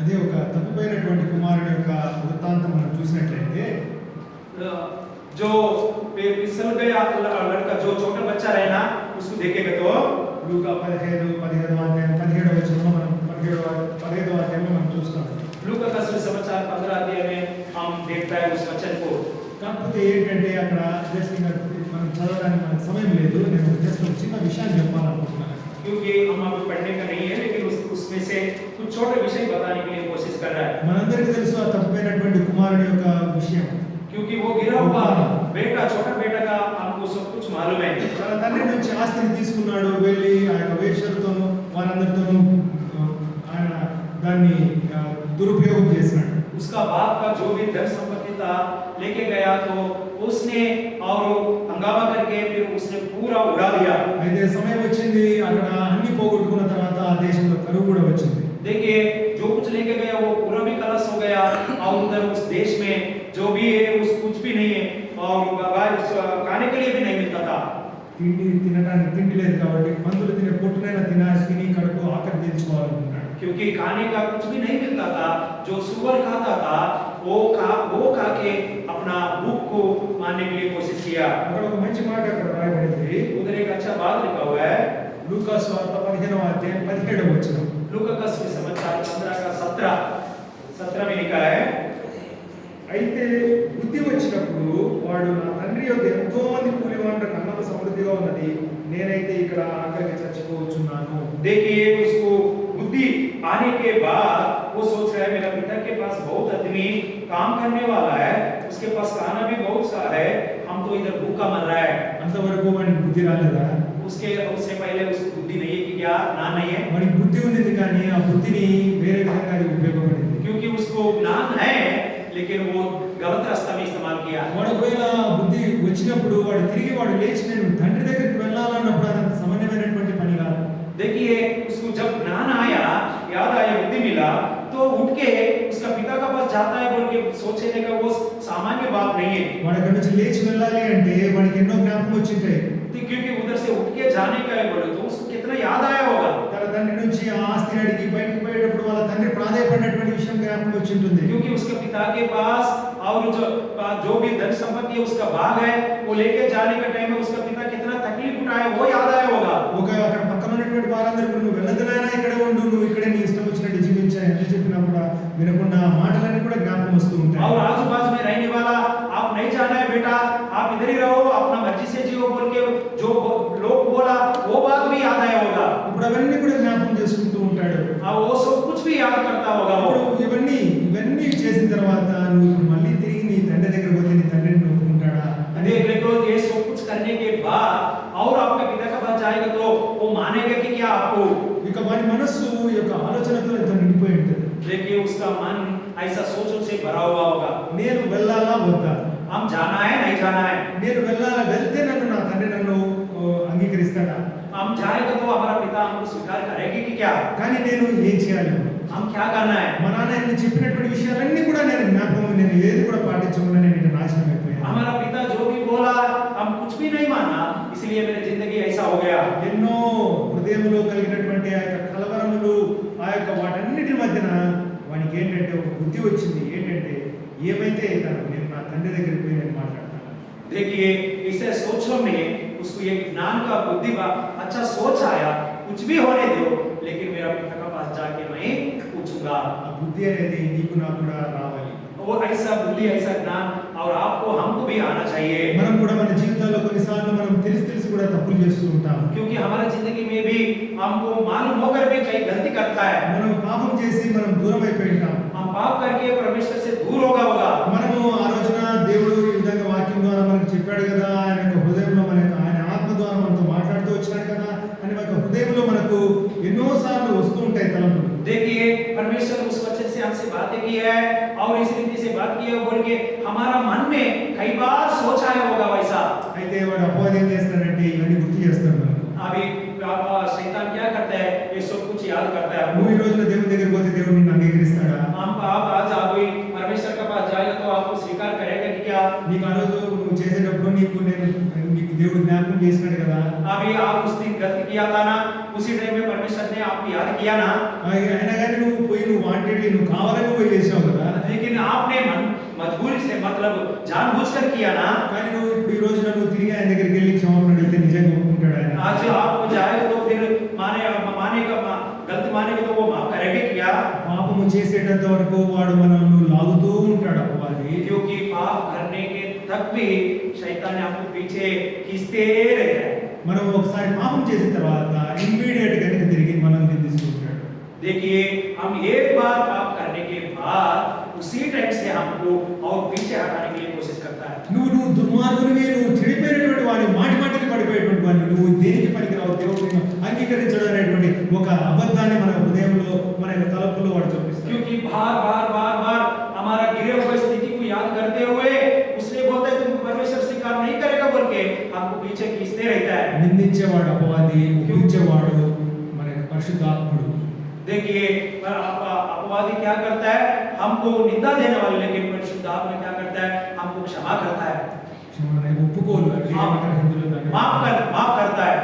అదే ఒక తప్పిపోయినటువంటి కుమారుని యొక్క వృత్తాంతం మనం చూసినట్లయితే जो फिसल गया लड़का जो छोटा बच्चा रहे ना उसको देखेगा तो లూకా 17వ వచనంలో మనం 15వ అధ్యాయంలో మనం చూస్తాం. लूका का सुसमाचार 15 अध्याय में हम देखता है उस वचन को. కాకపోతే ఏంటంటే అక్కడ జస్ట్ మనం చదవడానికి మనకు సమయం లేదు. నేను జస్ట్ ఒక చిన్న విషయాన్ని చెప్పాలనుకుంటున్నాను. क्योंकि हम अभी पढ़ने का नहीं है, लेकिन उसमें से कुछ छोटे विषय बताने के लिए कोशिश कर रहा है. మనందరికీ తెలుసు ఆ తప్పిపోయినటువంటి కుమారుని యొక్క విషయం. क्योंकि वो गिरा हुआ बेटा, छोटा बेटा का हमको सब कुछ मालूम है. తన తండ్రి నుంచి ఆస్తిని తీసుకున్నాడు, వెళ్ళి ఆ యొక్క వేశ్యలతోనూ వారందరితోనూ ఆయన దాన్ని దురుపయోగం చేసినాడు. उसका बाप का जो भी धन संपत्ति था लेके गया तो उसने और हंगामा करके फिर उसने पूरा उड़ा दिया. అయితే సమయం వచ్చింది, అక్కడ అన్ని పోగొట్టుకున్న తర్వాత ఆ దేశంలో కరువు కూడా వచ్చింది. देखिए जो कुछ लेके गया वो पूरा भी कलश हो गया और उधर उस देश में जो भी है उस कुछ भी नहीं है और खाने के लिए भी नहीं मिलता था. తినడానికి తిండి లేదు కాబట్టి మందులు తినే పొట్టునైనా తిని కడుపు ఆకలి తీర్చుకోవాలనుకున్నాడు. क्योंकि खाने का कुछ भी नहीं मिलता था, जो सुअर खाता था वो खा के अपना भूख को मारने के लिए कोशिश किया. అక్కడ ఒక మంచి మాట అక్కడ రాయబడింది. उधर एक अच्छा बात लिखा हुआ है. లూకా సువార్త 15వ అధ్యాయం 17వ వచనం. लूका का सुसमाचार 15 का 17 में लिखा है. అయితే బుద్ధి వచ్చినప్పుడు వాడు నా తండ్రి యొక్క ఎంతో మంది కూలివాళ్ళ అన్నము సమృద్ధిగా ఉన్నది, నేనైతే ఇక్కడ ఆకలికి చచ్చిపోవచ్చున్నాను. देखिए उसको बुद्धि आने के बाद वो सोच रहा है मेरा पिता के पास बहुत आदमी काम करने वाला है, उसके पास खाना भी बहुत सा है, हम तो इधर भूखा मर रहा है. అంతవరకు వాడికి బుద్ధి రాలేదా? उससे पहले उसको बुद्धि नहीं है कि क्या ना नहीं है. వాడికి బుద్ధి ఉంది కానీ ఆ బుద్ధిని వేరే విధంగా అది ఉపయోగపడింది. क्योंकि उसको ज्ञान है लेकिन वो गलत रास्ता में इस्तेमाल किया. వాడు ఒకవేళ బుద్ధి వచ్చినప్పుడు వాడు తిరిగి వాడు లేచి నేను తండ్రి దగ్గరికి వెళ్ళాలన్నప్పుడు అది సామాన్యమైనటువంటి పని కాదు. देखिए उसको जब ज्ञान आया, याद आया, बुद्धि मिला तो उठ के उसका पिता का पास जाता है बोल के सोचने का वो सामान्य बात नहीं है. వాడు అక్కడి నుంచి లేచి వెళ్ళాలి అంటే వాడికి ఎన్నో జ్ఞాపకం వచ్చింటాయి. क्योंकि उधर से उठ के जाने का है बोले तो उसको कितना याद आया होगा. తన తండ్రి నుంచి ఆ ఆస్తిని అడిగి బయటకు పోయేటప్పుడు వాళ్ళ తండ్రి ప్రాధాయపడినటువంటి విషయం జ్ఞాపకం వచ్చి ఉంటుంది. क्योंकि उसके पिता के पास और जो भी धन संपत्ति है उसका भाग है, वो लेके जाने के टाइम में उसका पिता कितना तकलीफ उठाया वो याद आया होगा. ఒక అక్కడ పక్కన ఉన్నటువంటి వారందరూ నువ్వు వెళ్ళదులైనా ఇక్కడే ఉండు, నువ్వు ఇక్కడే నీ ఇష్టం వచ్చినట్టు జీవించా ఎంత చెప్పినా కూడా వినకుండా మాటలన్నీ కూడా జ్ఞాపకం వస్తూ ఉంటాయి. और आजू बाजू में रहने वाला आप नहीं जाना है बेटा, आप इधर ही रहो, अपना मर्जी से जियो बोल के जो लोग बोला वो बात भी याद आया होगा. ఇప్పుడు అవన్నీ కూడా జ్ఞాపకం చేసుకుంటూ ఉంటాడు. वो सब कुछ भी याद करता होगा. वो ఇప్పుడు ఇవన్నీ చేసిన తర్వాత నువ్వు మళ్ళీ తిరిగి నీ తండ్రి దగ్గర పోతే నీ తండ్రిని ఒప్పుకుంటాడా? देख देखो ये सब कुछ करने के बाद और आपका पिता का पास जाएगा तो वो मानेगा कि क्या आपको. ఇక వారి మనస్సు ఈ యొక్క ఆలోచనతో ఎంతో నిండిపోయి ఉంటుంది. देखिए उसका मन ऐसा सोचों से भरा हुआ होगा. నేను వెళ్ళాలా వద్దా? हम जाना है नहीं जाना है. నేను వెళ్తే నన్ను నా తండ్రి నన్ను అంగీకరిస్తాడా? हम जाएगा तो हमारा पिता हमको स्वीकार करेगी कि क्या? కానీ నేను ఏం చేయాలి? हम क्या करना है? మా నాన్న ఆయన చెప్పినటువంటి విషయాలన్నీ కూడా నేను ఏది కూడా పాటించకుండా నేను ఇక నాశనం అయిపోయాను. हमारा पिता जो भी बोला हम कुछ भी नहीं माना, इसलिए मेरी जिंदगी ऐसा हो गया. ఎన్నో హృదయంలో కలిగినటువంటి ఆ యొక్క కలవరములు, ఆ యొక్క వాటన్నిటి మధ్యన వానికి ఏంటంటే ఒక బుద్ధి వచ్చింది. ఏంటంటే ఏమైతే నేను నా తండ్రి దగ్గరికి పోయి నేను మాట్లాడతాను. देखिए इसे सोचो में उसको एक ज्ञान का बुद्धि का अच्छा सोच आया, कुछ भी होने दो लेकिन मेरा पिता के पास जाके मैं पूछूंगा. ఆ బుద్ధి అనేది నీకు నాకు కూడా రావాలి. वो ऐसा बुद्धि ऐसा ज्ञान और आपको हमको भी आना चाहिए. మనం కూడా మన జీవితాల్లో కొన్నిసార్లు మనం తెలిసి కూడా తప్పులు చేస్తూ ఉంటాం. क्योंकि हमारे जिंदगी में भी हमको मालूम होकर भी कई गलती करता है. మనం పాపం చేసి మనం దూరం అయిపోయి ఉంటాం. हम पाप करके परमेश्वर से दूर होगा. మనము ఆ రోజున దేవుడు ఈ విధంగా వాక్యం ద్వారా మనకు చెప్పాడు కదా, ఆయన యొక్క హృదయంలో ఆయన ఆత్మ ద్వారా మనతో మాట్లాడుతూ వచ్చాడు కదా అని ఒక హృదయంలో మనకు ఎన్నో సార్లు వస్తూ ఉంటాయి తలంపులు. देखिए परमेश्वर उस वचन से हमसे बातें की है और इस रीति से बात की है बोल के हमारा मन में कई बार सोच आया होगा वैसा. అయితే వాడు అపవాది ఏం చేస్తాడంటే ఇవన్నీ గుర్తు చేస్తాడు మనకు. अभी शैतान क्या करता है? ये सब कुछ याद करता है. నువ్వు ఈ రోజున దేవుని దగ్గరికి పోతే దేవుడు నిన్ను అంగీకరిస్తాడా? आप आज अभी परमेश्वर के पास जाएगा तो आपको स्वीकार करेगा कि क्या? నీకు ఆ రోజు నువ్వు చేసేటప్పుడు నీకు దేవుడు జ్ఞాపకం చేసినాడు కదా. अभी आप उस दिन गलती किया था ना, उसी टाइम में परमेश्वर ने आपको याद किया ना. అయినా కానీ నువ్వు వాంటెడ్లీ నువ్వు కావాలని పోయి చేసావు కదా. लेकिन आपने मजबूरी से मतलब जानबूझकर किया ना. కానీ నువ్వు ఇప్పుడు ఈ రోజున నువ్వు తిరిగి ఆయన దగ్గరికి వెళ్ళి క్షమాపణ అడిగితే నిజంగా ఒప్పుకుంటాడు ఆయన. आज आपको जाएगा तो फिर गलती मानेगा तो वो माफ करेगा क्या? పాపము చేసేటంత వరకు వాడు మనల్ని లాగుతూ ఉంటాడు అపవాది. क्योंकि पाप करने के तक भी शैतान आपको पीछे खींचते रहता है. మనం ఒకసారి పాపం చేసిన తర్వాత ఇమ్మీడియట్ గా తిరిగి మనల్ని తీసుకుంటాడు. देखिए हम एक बार पाप करने के बाद उसी टाइम से हमको और पीछे हटाने के लिए कोशिश करता है. నువ్వు దుర్మార్గునివి, నువ్వు చెడిపోయినటువంటి వాడిని, మాటికి పడిపోయేటువంటి వాడిని, నువ్వు దేనికి పనికిరావు, దేవుడిని అంగీకరించడం అనేటువంటి ఒక అబద్ధాన్ని మన హృదయంలో మన యొక్క తలపుల్లో వాడు చూపిస్తాడు. क्योंकि बार बार हमारा गिरे हुए स्थिति को याद करते हुए उसने बोलता है तुम परमेश्वर स्वीकार नहीं करेगा बोल के हमको पीछे खींचते रहता है. నిందించేవాడు అపవాది, ఒప్పించేవాడు మన యొక్క పరిశుద్ధాత్ముడు. देखिए अपवादी क्या करता है? हमको निंदा देने वाले, लेकिन परिशुद्ध आत्मा क्या करता है? हमको क्षमा करता है, ఒప్పుకోలు माफ करता है.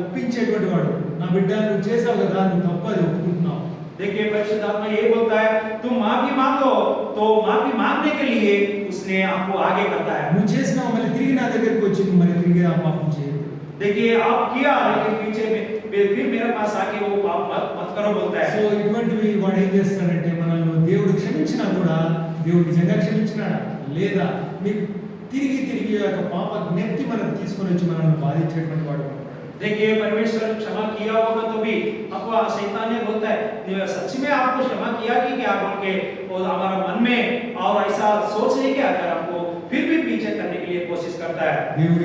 ఒప్పించేటువంటి వాడు. నా బిడ్డ నువ్వు చేసావు కదా, నువ్వు తప్పు, అది ఒప్పుకుంటున్నావు. देखिए परिशुद्ध आत्मा ये बोलता है तुम माफी मांगो, तो माफी मांगने के लिए उसने हमको आगे करता है. నువ్వు చేసినావు, మళ్ళీ తిరిగి నా దగ్గరికి వచ్చి నువ్వు మళ్ళీ తిరిగి ఆ పాపం చేయదు. देखिए आप किया लेकिन पीछे में फिर मेरे पास आके वो पाप मत करो बोलता है. సో ఇటువంటివి వాడు ఏం చేస్తాడంటే మనల్ని దేవుడు క్షమించినా కూడా దేవుడు నిజంగా క్షమించినాడా లేదా మీకు తిరిగి ఆ యొక్క పాప జ్ఞప్తి మనకు తీసుకొని వచ్చి మనల్ని బాధించేటువంటి వాడు. देखिए परमेश्वर क्षमा किया होगा तो भी आपको शैतान ने बोलता है सच में आपको क्षमा किया कि क्या बोल के और हमारा मन में और ऐसा सोच लेके आकर हमको फिर भी पीछे करने के लिए कोशिश करता है. దేవుడు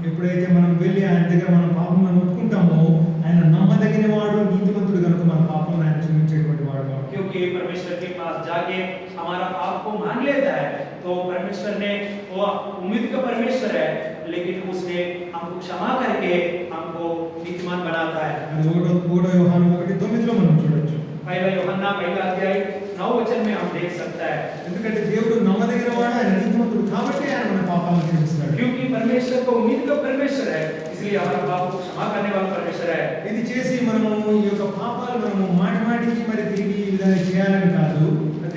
ఎప్పుడైతే మనం వెళ్ళి ఆయన దగ్గర మన పాపం మనం ఒప్పుకుంటామో ఆయన నమ్మదగిన వాడు, నీతిమంతుడు కనుక మన పాపం ఆయన క్షమించేటువంటి వాడు. क्योंकि परमेश्वर के पास जाके हमारा पाप को मान लेता है तो परमेश्वर ने वो उम्मीद का परमेश्वर है, लेकिन उसने हमको क्षमा करके हमको नीतिमान बनाता है. అది ఒకటో యోహాను 1:9 మనం చూడొచ్చు. पहला यूहन्ना पहला अध्याय 9 वचन में हम देख सकता है. ఎందుకంటే దేవుడు నమ్మదగిన వాడు, ఆయన నీతిమంతుడు కాబట్టి ఆయన మన పాపాలను క్షమిస్తాడు. क्योंकि परमेश्वर को उम्मीद का परमेश्वर है, इसलिए हमारे पाप को क्षमा करने वाला परमेश्वर है. ఇది చేసి మనము ఈ యొక్క పాపాలు మనము మాటికి మరి తిరిగి ఈ విధంగా చేయాలని కాదు.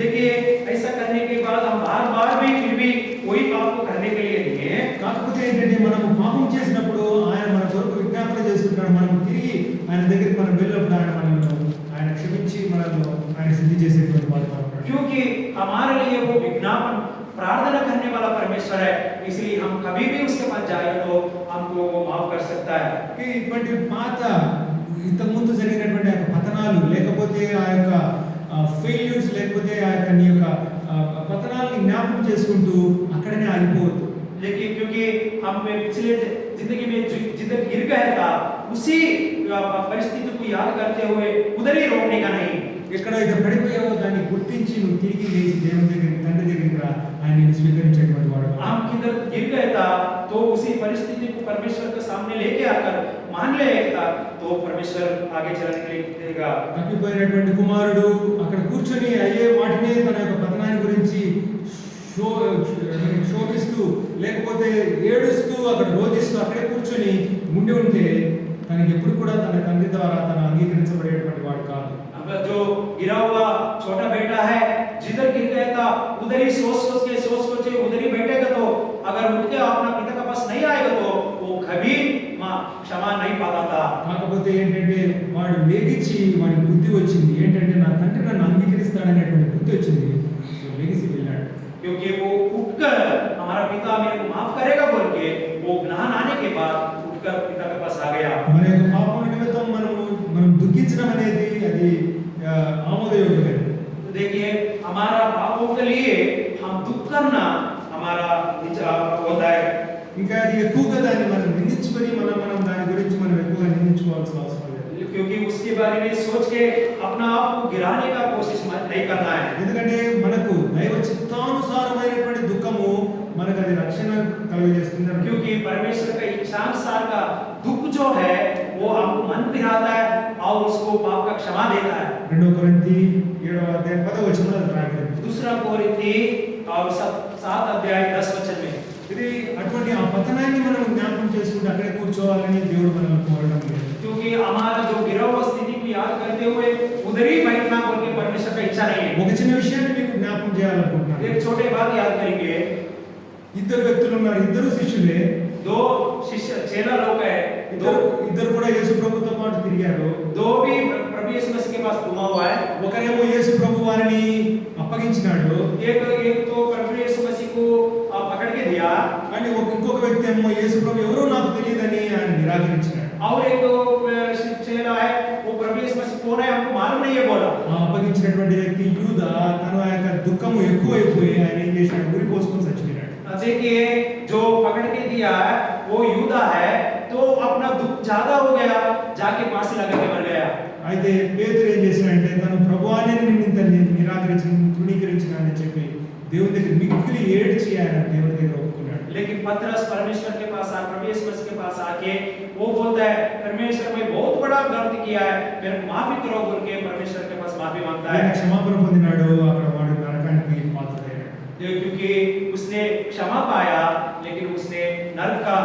देखिए ऐसा करने के बाद हम बार भी फिर भी वही पाप को करने के लिए नहीं है. కాకపోతే ఏంటంటే మనము పాపం చేసినప్పుడు ఆయన మన కొరకు విజ్ఞాపన చేస్తుంటాడు. మనం తిరిగి ఆయన దగ్గరికి మనం వెళ్ళినప్పుడు ఆయన క్షమించి మనల్ని ఆయన శుద్ధి చేసేటువంటి వాడు. क्योंकि हमारे लिए वो विज्ञापन प्रार्थना करने वाला परमेश्वर है, इसलिए हम कभी भी उसके पास जाए तो हमको वो माफ कर सकता है. ఇటువంటి పాత ఇంతకుముందు జరిగినటువంటి ఆ యొక్క పతనాలు లేకపోతే ఆ యొక్క ఫెయిల్యూర్స్ లేకపోతే ఆ యొక్క నీ యొక్క పతనాలని జ్ఞాపకం చేసుకుంటూ అక్కడనే ఆగిపోవద్దు. लेकिन क्योंकि हम पिछले जिंदगी में जिधर गिर गया था उसी परिस्थिति को याद करते हुए उधर ही रोकने का नहीं. ఎక్కడైతే పడిపోయావో దాన్ని గుర్తించి నువ్వు తిరిగి లేచి దేవుని దగ్గరికి, తండ్రి దగ్గరికి రా, ఆయన నిన్ను స్వీకరించేటువంటి వాడు. हम किधर गिर गया था तो उसी परिस्थिति को परमेश्वर के सामने लेके आकर मान लेगा तो परमेश्वर आगे चलने के लिए देगा। తప్పిపోయినటువంటి కుమారుడు అక్కడ కూర్చొని అయ్యే వాటినే తన యొక్క పతనాన్ని గురించి శోభిస్తూ లేకపోతే ఏడుస్తూ అక్కడ రోధిస్తూ అక్కడే కూర్చొని ఉండి ఉంటే తనకి ఎప్పుడు కూడా తన తండ్రి ద్వారా తను అంగీకరించబడేటువంటి వాడు కాదు. अब जो गिरा हुआ छोटा बेटा है, जिधर गिर गया था उधर ही सोच के उधर ही बैठेगा, तो अगर उठ के अपना पिता के पास नहीं आएगा तो वो कभी क्षमा नहीं पाता था। కాకపోతే ఏంటంటే వాడు లేచి వాడి బుద్ధి వచ్చింది, ఏంటంటే నా తండ్రి నన్ను అంగీకరిస్తాడనేటువంటి బుద్ధి వచ్చింది. సో లేచి వెళ్ళాడు. क्योंकि वो उठकर हमारा पिता मेरे को माफ करेगा बोल के वो ज्ञान आने के बाद उठकर पिता के पास आ गया। మన యొక్క పాపం నిమిత్తం మనం దుఃఖించడం అనేది అది ఆమోదయోగ్యమైనది. तो देखिए हमारा पापों के लिए हम दुख करना हमारा होता है। ఇంకా అది ఎక్కువగా దాన్ని మనం నిందించుకొని మనం దాని గురించి మనం ఎక్కువగా నిందించుకోవాల్సిన అవసరం లేదు. क्योंकि उसके बारे में सोच के अपना आप को गिराने का कोशिश नहीं करना है। ఎందుకంటే మనకు దైవ చిత్తానుసారమైనటువంటి దుఃఖము మనకు అది రక్షణ కలుగజేస్తుంది. क्योंकि परमेश्वर का इच्छानुसार का दुख जो है वो हमको मन फिराता है और उसको पाप का क्षमा देता है। 2 కొరింథీ 7వ అధ్యాయం 10వ వచనంలో అది రాయబడింది. दूसरा कोरिन्थी और 7 अध्याय 10 वचन में ఇది అటువంటి ఆ పతనాన్ని మనం జ్ఞాపకం చేసుకుంటూ అక్కడే కూర్చోవాలని దేవుడు మనల్ని కోరడం లేదు. क्योंकि हमारा जो गिरा हुआ स्थिति को याद करते हुए उधर ही बैठना बोल के परमेश्वर का इच्छा नहीं है। ఒక చిన్న విషయాన్ని మీకు జ్ఞాపకం చేయాలనుకుంటున్నాను. एक छोटे बात याद करेंगे। ఇద్దరు వ్యక్తులు ఉన్నారు, ఇద్దరు శిష్యులే. दो शिष्य चेला लोग है, ఇద్దరు కూడా యేసు ప్రభుతో పాటు తిరిగారు. दो भी प्रभु यीशु मसीह के पास घुमा हुआ है। ఒకరేమో యేసు ప్రభు వారిని అప్పగించినాడు, एक तो प्रभु यीशु मसीह को पकड़ के दिया, కానీ ఇంకొక వ్యక్తి ఏమో యేసు ప్రభు ఎవరో నాకు తెలియదని ఆయన నిరాకరించాడు. और एक चेला है वो प्रभु यीशु मसीह कौन है हमको मालूम नहीं है बोला। ఆ అప్పగించినటువంటి వ్యక్తి యూదా తను ఆ యొక్క దుఃఖము ఎక్కువైపోయి ఆయన ఏం చేశాడు, ఉరి పోసుకొని చచ్చిపోయాడు. देखिए जो पकड़ के दिया है वो यूदा है, तो अपना दुख ज्यादा हो गया, जाके फांसी लगा के मर गया। అయితే పేతురు ఏం చేశాడంటే తను ప్రభువాన్ని తృణీకరించినానని చెప్పి దేవుని దగ్గర మిక్కిలి ఏడ్చి ఆయన దేవుని దగ్గర ఒప్పుకున్నాడు. लेकिन पतरस परमेश्वर के पास प्रभु यीशु मसीह के पास आके वो बोलता है परमेश्वर मैं बहुत बड़ा गलती किया है, मेरे को माफी करो बोल के परमेश्वर के पास माफी मांगता ఆయన है। క్షమాపణ పొందినాడు, అక్కడ వాడు నరకానికి పాత్రుడయ్యాడు. क्योंकि उसने क्षमा पाया, लेकिन उसने नरक का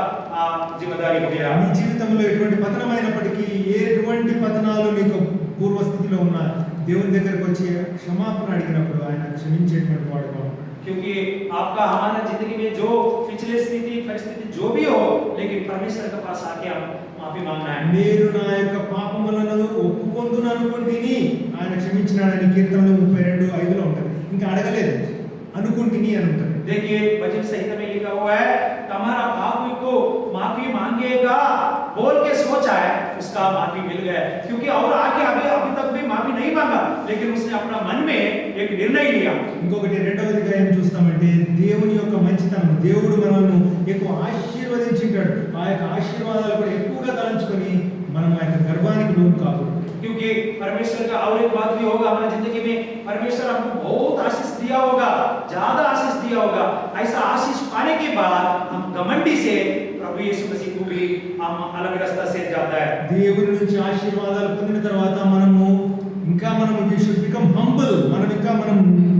जिम्मेदारी हो गया। నీ జీవితంలో ఎటువంటి పతనమైనప్పటికీ ఎటువంటి పతనాలు నీకు పూర్వస్థితిలో ఉన్నా దేవుని దగ్గరకు వచ్చి క్షమాపణ అడిగినప్పుడు ఆయన క్షమించేటువంటి వాడుగా ఉంటాడు. क्योंकि आपका हमारा जिंदगी में जो पिछले स्थिति परिस्थिति जो भी हो, लेकिन परमेश्वर के पास आके हम माफी मांगना है। నేను నా యొక్క పాపములను ఒప్పుకొందును అనుకుంటుని ఆయన క్షమించినాడని కీర్తనలు 32:5లో ఉంటుంది. ఇంకా అడగలేదు, అనుకుంటుని అని ఉంటుంది. देखिए भजन संहिता में लिखा हुआ है तुम्हारा पाप को माफी मांगेगा बोल के सोचा है, उसका माफी मिल गया। क्योंकि और आगे अभी तक भी माफी नहीं मांगा, लेकिन उसने अपना मन में एक निर्णय लिया। ఇంకొకటి రెండవదిగా ఏం చూస్తామంటే దేవుని యొక్క మంచితనం. దేవుడు మనల్ని ఎక్కువ ఆశీర్వదించింటాడు. ఆ యొక్క ఆశీర్వాదాలు కూడా ఎక్కువగా తలంచుకొని మనం ఆ యొక్క గర్వానికి లోను కాకూడదు. क्योंकि परमेश्वर का और एक बात भी होगा हमारी जिंदगी में, परमेश्वर हमको बहुत आशीष दिया होगा, ज्यादा आशीष दिया होगा। ऐसा आशीष पाने के बाद हम घमंडी से प्रभु यीशु मसीह को भी हम अलग रास्ता से जाता है। దేవుని నుంచి ఆశీర్వాదాలు పొందిన తర్వాత మనము we should become humble.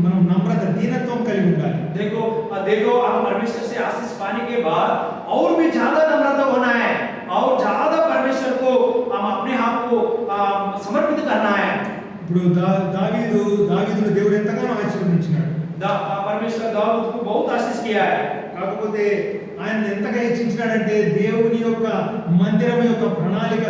మనం నమ్రత దీనత్వం కలిగి ఉండాలి. देखो हम परमेश्वर से आशीष पाने के बाद और भी ज्यादा नम्रता होना है और ज्यादा परमेश्वर को हम अपने आप को समर्पित करना है। ఇప్పుడు దావీదును దేవుడు ఎంతగానో ఆశీర్వదించినాడు. परमेश्वर दाऊद को बहुत आशीष किया है। కాకపోతే ఆయన ఎంతగా హెచ్చించినాడంటే దేవుని యొక్క మందిరం యొక్క ప్రణాళిక,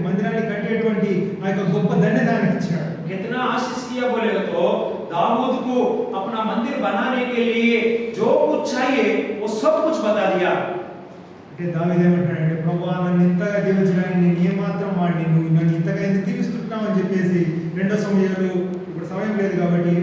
మందిరాన్ని కట్టేటువంటి ఆ యొక్క గొప్ప ధన్యత ఆయనకి ఇచ్చాడు. कितना आशीष किया बोलेगा तो दाऊद को अपना मंदिर बनाने के लिए जो कुछ चाहिए वो सब कुछ बता दिया। అంటే దావీదు ఏమంటాడంటే ప్రభువా నన్ను ఇంతగా దీవించడానికి నేను ఏమాత్రం వాడిని, నువ్వు నన్ను ఇంతగా ఎందుకు దీవిస్తున్నావు అని చెప్పేసి 2 సమయాలు, ఇప్పుడు సమయం లేదు కాబట్టి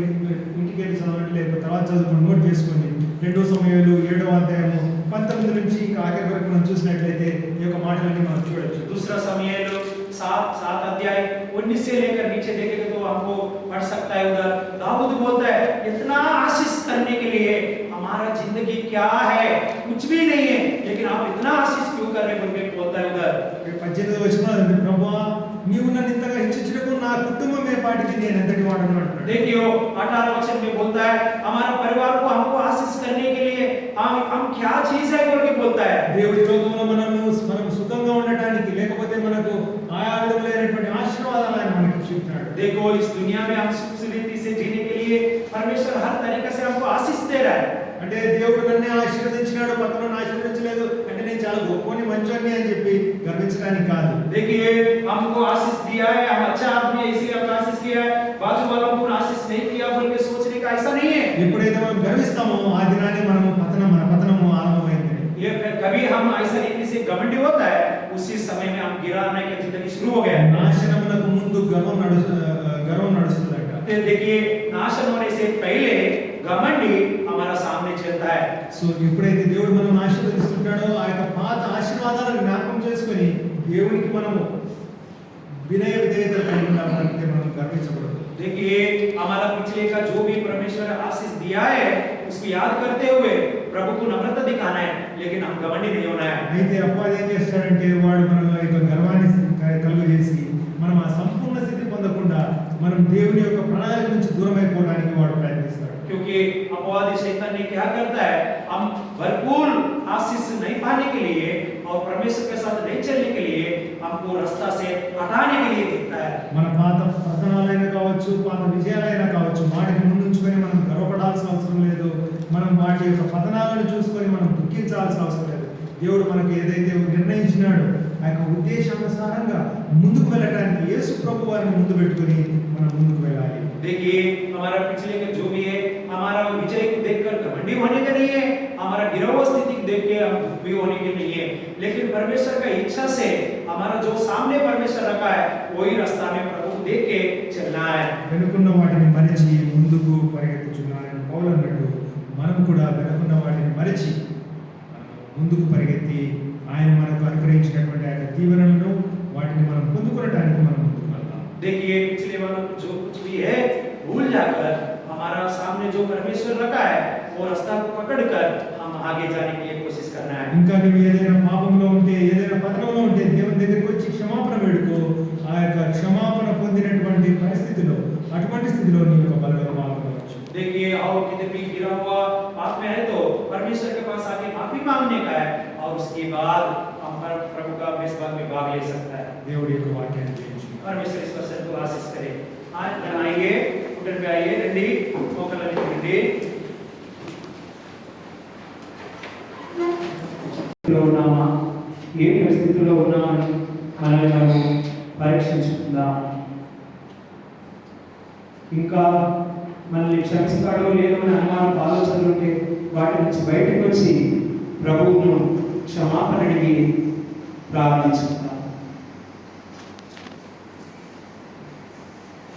ఇంటికి వెళ్ళి చదవండి, లేకపోతే తర్వాత చదువుకుని నోట్ చేసుకోండి. 2 సమయాలు 7వ అధ్యాయము 19 నుంచి ఇంకా ఆఖరి వరకు మనం చూసినట్లయితే ఈ యొక్క మాటలన్నీ మనం చూడొచ్చు. दूसरा समूएल 7 अध्याय 19 से लेकर नीचे देखेंगे तो आपको पढ़ सकता है उधर। दाऊद बोलता है इतना आशीष करने के लिए हमारा जिंदगी क्या है, कुछ भी नहीं है, लेकिन आप इतना आशीष क्यों कर रहे बोल के बोलता है उधर। 18వ వచనం ప్రభువా నీవు నన్ను ఇంతగా హెచ్చించుటకు నా కుటుంబం ఏపాటికి నేను ఎంతటి వాడను అంటున్నాడు। देखियो 18 वचन में बोलता है हमारा परिवार को हमको आशीष करने के लिए हम क्या चीज है बोल के बोलता है। దేవుడి లోకంలో మనం సుఖంగా ఉండటానికి లేకపోతే మనకు ఆయా విధములైనటువంటి ఆశీర్వాదాలు ఆయన మనకి చూపుతాడు। देखो इस दुनिया में हम सुख सुविधा से जीने के लिए परमेश्वर हर तरीके से हमको आशीष दे रहा है। అంటే దేవుడు నన్ను ఆశీర్వదించినాడు, పక్కన ఆశీర్వదించలేదు అంటే నేను చాలా గొప్పని మంచోని అని చెప్పి గర్వించడానికి కాదు। देखिए हमको आशीष दिया है, हम अच्छा आदमी है इसलिए हमको आशीष किया है, बाजू वालों को आशीष नहीं किया बोल के सोचने का ऐसा नहीं है। ఎప్పుడైతే మనం గర్విస్తామో ఆ దినాన్ని మన పతనము ఆరంభమైంది। ये कभी हम ऐसा रीति से घमंडी होता है उसी समय में हम गिराने की जिंदगी शुरू हो गया। నాశనమునకు ముందు గర్వం నడుస్తుందట। देखिए नाशन होने से पहले घमंडी हमारा सामने चलता है। సో ఎప్పుడైతే దేవుడు మనం ఆశీర్వదిస్తుంటాడో ఆ యొక్క పాత ఆశీర్వాదాలను జ్ఞాపకం చేసుకొని దేవునికి మనము వినయ విధేయత కలిగి ఉండాలంటే మనం గర్వించకూడదు। देखिए हमारा पिछले का जो भी परमेश्वर आशीष दिया है उसको याद करते हुए प्रभु को नम्रता दिखाना है, लेकिन हम घमंडी नहीं होना है। అయితే అపవాది ఏం చేస్తాడంటే వాడు మనలో యొక్క గర్వాన్ని కలుగజేసి మనం ఆ సంపూర్ణ స్థితి పొందకుండా మనం దేవుని యొక్క ప్రణాళిక నుంచి దూరం అయిపోవడానికి వాడు ప్రయత్నిస్తాడు। क्योंकि अपवादी शैतान ने क्या करता है, हम भरपूर आशीष नहीं पाने के लिए और परमेश्वर के साथ नहीं चलने के लिए हमको रास्ता से हटाने के लिए देखता है। మన పాత పతనాలైనా కావచ్చు, పాత విజయాలైనా కావచ్చు, వాటిని ముందుంచుకొని మనం గర్వపడాల్సిన అవసరం లేదు, మనం వాటి యొక్క పతనాలను చూసుకొని మనం దుఃఖించాల్సిన అవసరం లేదు। దేవుడు మనకు ఏదైతే నిర్ణయించినాడో ఆ యొక్క ఉద్దేశానుసారంగా ముందుకు వెళ్ళడానికి యేసు ప్రభు వారిని ముందు పెట్టుకొని మనం ముందుకు వెళ్ళాలి। देखिए हमारा पिछले का जो भी है हमारा विजय को देखकर घमंडी होने का नहीं है, हमारा गिरा हुआ स्थिति देख के हम भी होने के नहीं है, लेकिन परमेश्वर का इच्छा से हमारा जो सामने परमेश्वर रखा है वही रास्ता में प्रभु को देख के चलना है। వెనుకున్న వాటిని మరిచి ముందుకు పరిగెత్తుచున్నారని పౌలు అన్నట్టు మనం కూడా వెనుకున్న వాటిని మరిచి ముందుకు పరిగెత్తి ఆయన మనకు అనుగ్రహించినటువంటి ఆ దీవెనలను వాటిని మనం పొందుకోవడానికి మనం ముందుకు వెళ్దాం। देखिए पिछले वालों को जो कुछ भी है भूल जाकर हमारा सामने जो परमेश्वर रखा है वो रास्ता को पकड़कर हम आगे जाने के लिए कोशिश करना है। ఇంకా నువ్వు ఏదైనా పాపంలో ఉంటే, ఏదైనా పతనంలో ఉంటే దేవుని దగ్గరికి వచ్చి క్షమాపణ వేడుకో। ఆ యొక్క క్షమాపణ పొందినటువంటి పరిస్థితిలో అటువంటి స్థితిలో నీ యొక్క బలలో పాల్గొనవచ్చు। देखिए और कितने भी गिरा हुआ पाप में है तो परमेश्वर के पास आके माफी मांगने का है और उसके बाद हम प्रभु का मेजबान में भाग ले सकता है। దేవుడి యొక్క వాక్యాన్ని గ్రహించు। परमेश्वर इस वचन को आशीष करे। आज आइए उठन पे आइए, रंडी मोकला रंडी లో ఉన్నామా, ఏ పరిస్థితిలో ఉన్నామని మనల్ని మనం పరీక్షించుకుందాం। ఇంకా మనల్ని క్షమిస్తాడో లేదో అని అనుమానం ఆలోచనలు ఉంటే వాటి నుంచి బయటకు వచ్చి ప్రభువును క్షమాపణ అడిగి ప్రార్థించుకుందాం।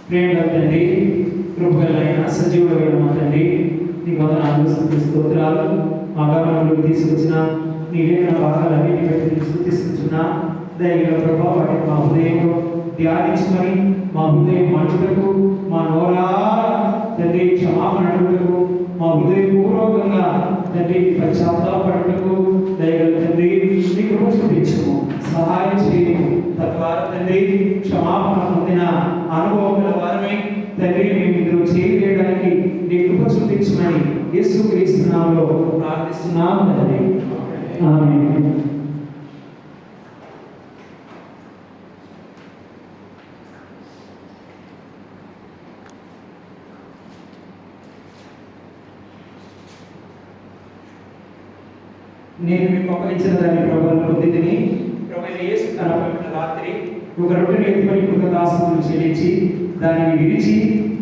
ప్రేమ తండ్రి, కృపగలైన సజీవుడైన మా తండ్రి, నీ వందనాలు స్తోత్రాలు, మా గమనంలోకి తీసుకొచ్చిన నీ లేఖన భాగాలన్నిటి బట్టి స్తుతిస్తున్నా। దయగల ప్రభావ వాటిని మా హృదయంలో ధ్యానించుకొని మా హృదయం మంచుటకు, మా నోరారా తండ్రి క్షమాపణ అడుగుటకు, మా హృదయపూర్వకంగా తండ్రి పశ్చాత్తాపడుటకు దయగల తండ్రి నీ కృప చూపించుము, సహాయం చేయము। తద్వారా తండ్రి క్షమాపణ పొందిన అనుభవం గల వారమై తండ్రి మేము ఇందులో చేయడానికి నీ కృప చూపించమని యేసుక్రీస్తు నామములో ప్రార్థిస్తున్నాము తండ్రి, ఆమేన్। నేను మీకు అప్పగించిన దాన్ని ప్రభువును పొందితిని। ప్రభువైన యేసు తన పవిత్ర రాత్రి ఒక రొట్టెను ఎత్తుకొని కృతజ్ఞతాస్తుతులు చెల్లించి దానిని విరిచి,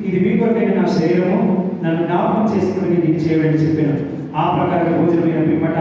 ఇది మీ కొరకైన నా శరీరము, నన్ను జ్ఞాపకం చేసుకుని దీన్ని చేయమని చెప్పాను। ఆ ప్రకారం భోజనమైన పిమ్మట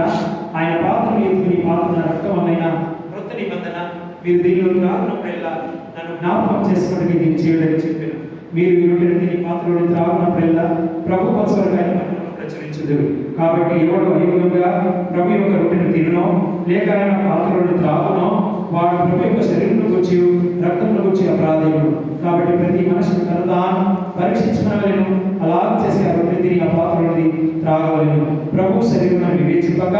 ఆయన పాత్రను ఎత్తుకుని పాత్ర రక్తమైన క్రొత్త నిబంధన, మీరు దీనిలో త్రాగినప్పుడల్లా నన్ను జ్ఞాపకం చేసుకుని దీన్ని చేయమని చెప్పాను। మీరు ఈ రొట్టెను తిని పాత్రలోని త్రాగినప్పుడల్లా ప్రభు పరస్పరమైన ప్రచురించుదురు। కాబట్టి ఎవడు అయోగ్యంగా ప్రభు యొక్క రొట్టెను తిననో లేక ఆయన పాత్రలోని త్రాగునో వాడు ప్రభు యొక్క శరీరంలో వచ్చి రక్తంలో వచ్చి అపరాధుడు. కాబట్టి ప్రతి మనిషిని తను తాను పరీక్షించుకునవలెను, అలా చేసి ఆ రొట్టె తిని ఆ పాత్రలోది త్రాగవలెను. ప్రభు శరీరం వివేచింపక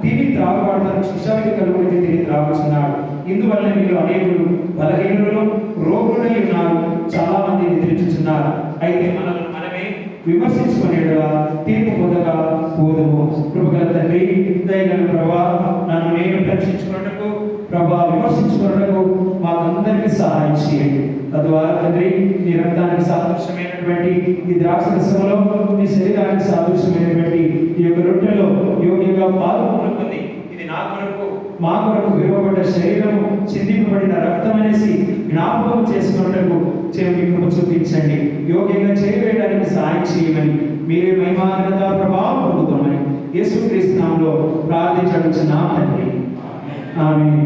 తిని త్రాగబడతాను శిష్యుడికి కలుగుడికి తిని త్రాగుచున్నాడు. ఇందువల్ల మీరు అనేకులు బలహీనులను రోగులై ఉన్నారు, చాలా మంది నిద్రించుచున్నారు. అయితే మనమే విమర్శించుకునేలా తీర్పు పొందగా పోదుము. కృపగల తండ్రి, దయగల ప్రభా, నన్ను నేను పరీక్షించుకున్నట్టుకు ప్రభా విమర్శించుకున్నట్టుకు మాకందరికీ సహాయం చేయండి. తద్వారా తండ్రి నీ రక్తానికి సాదృశ్యమైనటువంటి ఈ ద్రాక్షరసంలో నీ శరీరానికి సాదృశ్యమైనటువంటి ఈ యొక్క రొట్టెలో యోగ్యంగా పాల్గొనుకుంది. ఇది నా కొరకు మా కొరకు విలువబడ్డ శరీరము చిందింపబడిన రక్తం అనేసి జ్ఞాపకం చేసుకున్నట్టుకు మీ కృప చూపించండి. యోగ్యంగా చేయవేయడానికి సహాయం చేయమని మీరే మహిమానంద ప్రభావం పొందుతామని యేసుక్రీస్తు నామములో ప్రార్థించుచున్నాం తండ్రి. ఆమేన్.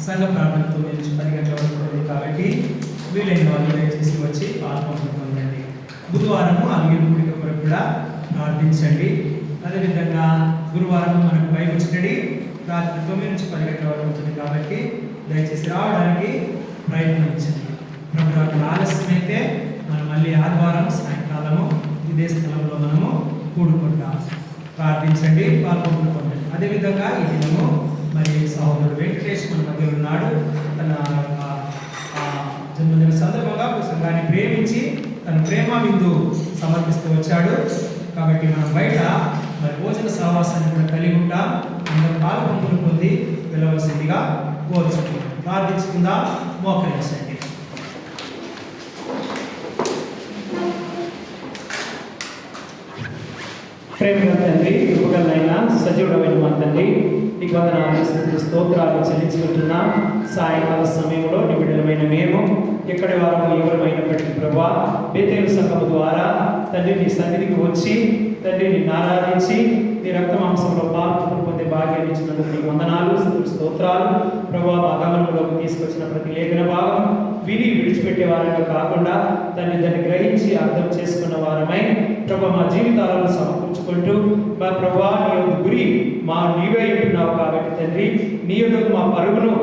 సంఘ ప్రార్థనతో నుంచి 10 గంటల వరకు కాబట్టి వీలైన వాళ్ళు దయచేసి వచ్చి ఆత్మ బుధవారము అంగిలి కూడిక కొరకు కూడా ప్రార్థించండి. అదేవిధంగా గురువారం మనకు బైబిల్ స్టడీ రాత్రి 9 నుంచి 10 గంటల వరకు ఉంటుంది కాబట్టి దయచేసి రావడానికి ప్రయత్నించండి. ప్రభుత్వ ఆలస్యమైతే మనం మళ్ళీ ఆదివారం సాయంకాలము ఇదే స్థలంలో మనము కూడుకుంటాం. ప్రార్థించండి, పాల్గొంటుకోండి. అదేవిధంగా ఈ దినము మరి సహోదరుడు వెంకటేష్ మన మధ్య ఉన్నాడు. తన జన్మదిన సందర్భంగా సంఘాన్ని ప్రేమించి తన ప్రేమ విందు సమర్పిస్తూ వచ్చాడు. కాబట్టి మనం బయట మరి భోజన సహవాసాన్ని కూడా కలిగి ఉంటాం. అందరూ పాల్గొంపులు పొంది వెళ్ళవలసిందిగా కోరుచుకుంటాం. ప్రార్థించుకుందాం, మోకరించండి. ప్రేమ తండ్రి, కృపగలనైనా సజీవుడమైన మా తండ్రి, నీకు వందనాలు స్తోత్రాలు చెల్లించుకుంటున్నా. సాయంకాల సమయంలో నిబిడలమైన మేము ఎక్కడి వారు ఎవరమైనప్పటికీ ప్రభా బేతేలు సంఘము ద్వారా తండ్రి నీ సన్నిధికి వచ్చి తండ్రి నిన్ను ఆరాధించి నీ రక్త మాంసంలో పాల్గొని పొందే భాగ్యాన్ని ఇచ్చినందుకు నీకు వందనాలు స్తోత్రాలు. ప్రభా మా గమనంలోకి తీసుకొచ్చిన ప్రతి లేఖన భాగం విని విడిచిపెట్టే వారంగా కాకుండా దాన్ని గ్రహించి అర్థం చేసుకున్న వారమై ప్రభా మా జీవితాలను సమకూర్చుకుంటూ మా ప్రభా నీ యొక్క గురి నీవే ఉంటున్నావు కాబట్టి తండ్రి నీ యొక్క మా పరుగును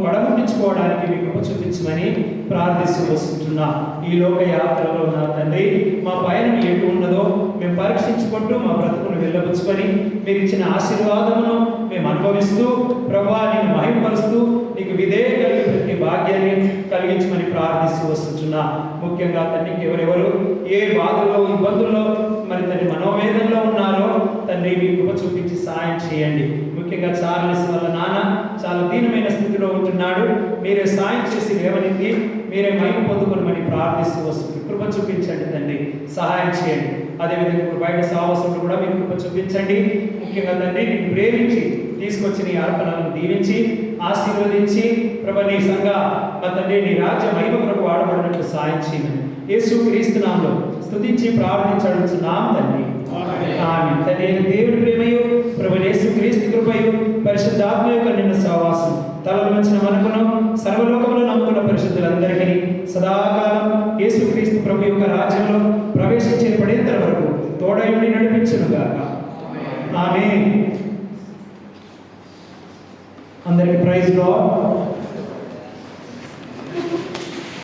పడముట్టించుకోవడానికి మీ కృప చూపించమని ప్రార్థిస్తూ వస్తుంటున్నా. ఈ లోక యాత్రలో నా తండ్రి మా పయనం ఎటు ఉన్నదో మేము పరీక్షించుకుంటూ మా బ్రతుకును వెళ్ళబుచ్చుకొని మీరు ఇచ్చిన ఆశీర్వాదమును మేము అనుభవిస్తూ ప్రభా నేను మహిమపరుస్తూ నీకు విధేయ కలిగి ప్రతి భాగ్యాన్ని కలిగించమని ప్రార్థిస్తూ వస్తుంటున్నా. ముఖ్యంగా తండ్రికి ఎవరెవరు ఏ బాధల్లో ఇబ్బందుల్లో మరి తండ్రి మనోవేదనలో ఉన్నారో తండ్రి మీ కృప చూపించి సాయం చేయండి. ముఖ్యంగా చార్లెస్ వాళ్ళ నాన్న చాలా దీనమైన స్థితిలో ఉంటున్నాడు. మీరే సాయం చేసి లేవనెత్తి మీరే మహిమ పొందుకోమని ప్రార్థిస్తూ వస్తుంది. కృప చూపించండి తండ్రి, సహాయం చేయండి. అదేవిధంగా ఇప్పుడు బయట సావసులు కూడా మీరు కృప చూపించండి. ముఖ్యంగా తండ్రి నిన్ను ప్రేమించి తీసుకొచ్చి నీ అర్పణలను దీవించి ఆశీర్వదించి ప్రభు నీ సంఘ మా తండ్రి నీ రాజ్య మహిమ కొరకు వాడబడినట్లు సాయం చేయమని యేసుక్రీస్తు నామములో స్తుతించి ప్రార్థించుచున్నాం తండ్రి. ఆమేన్. తండ్రి దేవుని ప్రేమయు ప్రభు యేసుక్రీస్తు కృపయు పరిశుద్ధాత్మ యొక్క నిన్న సహవాసం తలలు వంచిన మనకును సర్వలోకములో నమ్ముకున్న పరిశుద్ధులందరికీ సదాకాలం యేసుక్రీస్తు ప్రభు యొక్క రాజ్యంలో ప్రవేశించే పడేంత వరకు తోడయుండి నడిపించునుగాక. ఆమేన్. అందరికీ ప్రైజ్ లార్డ్.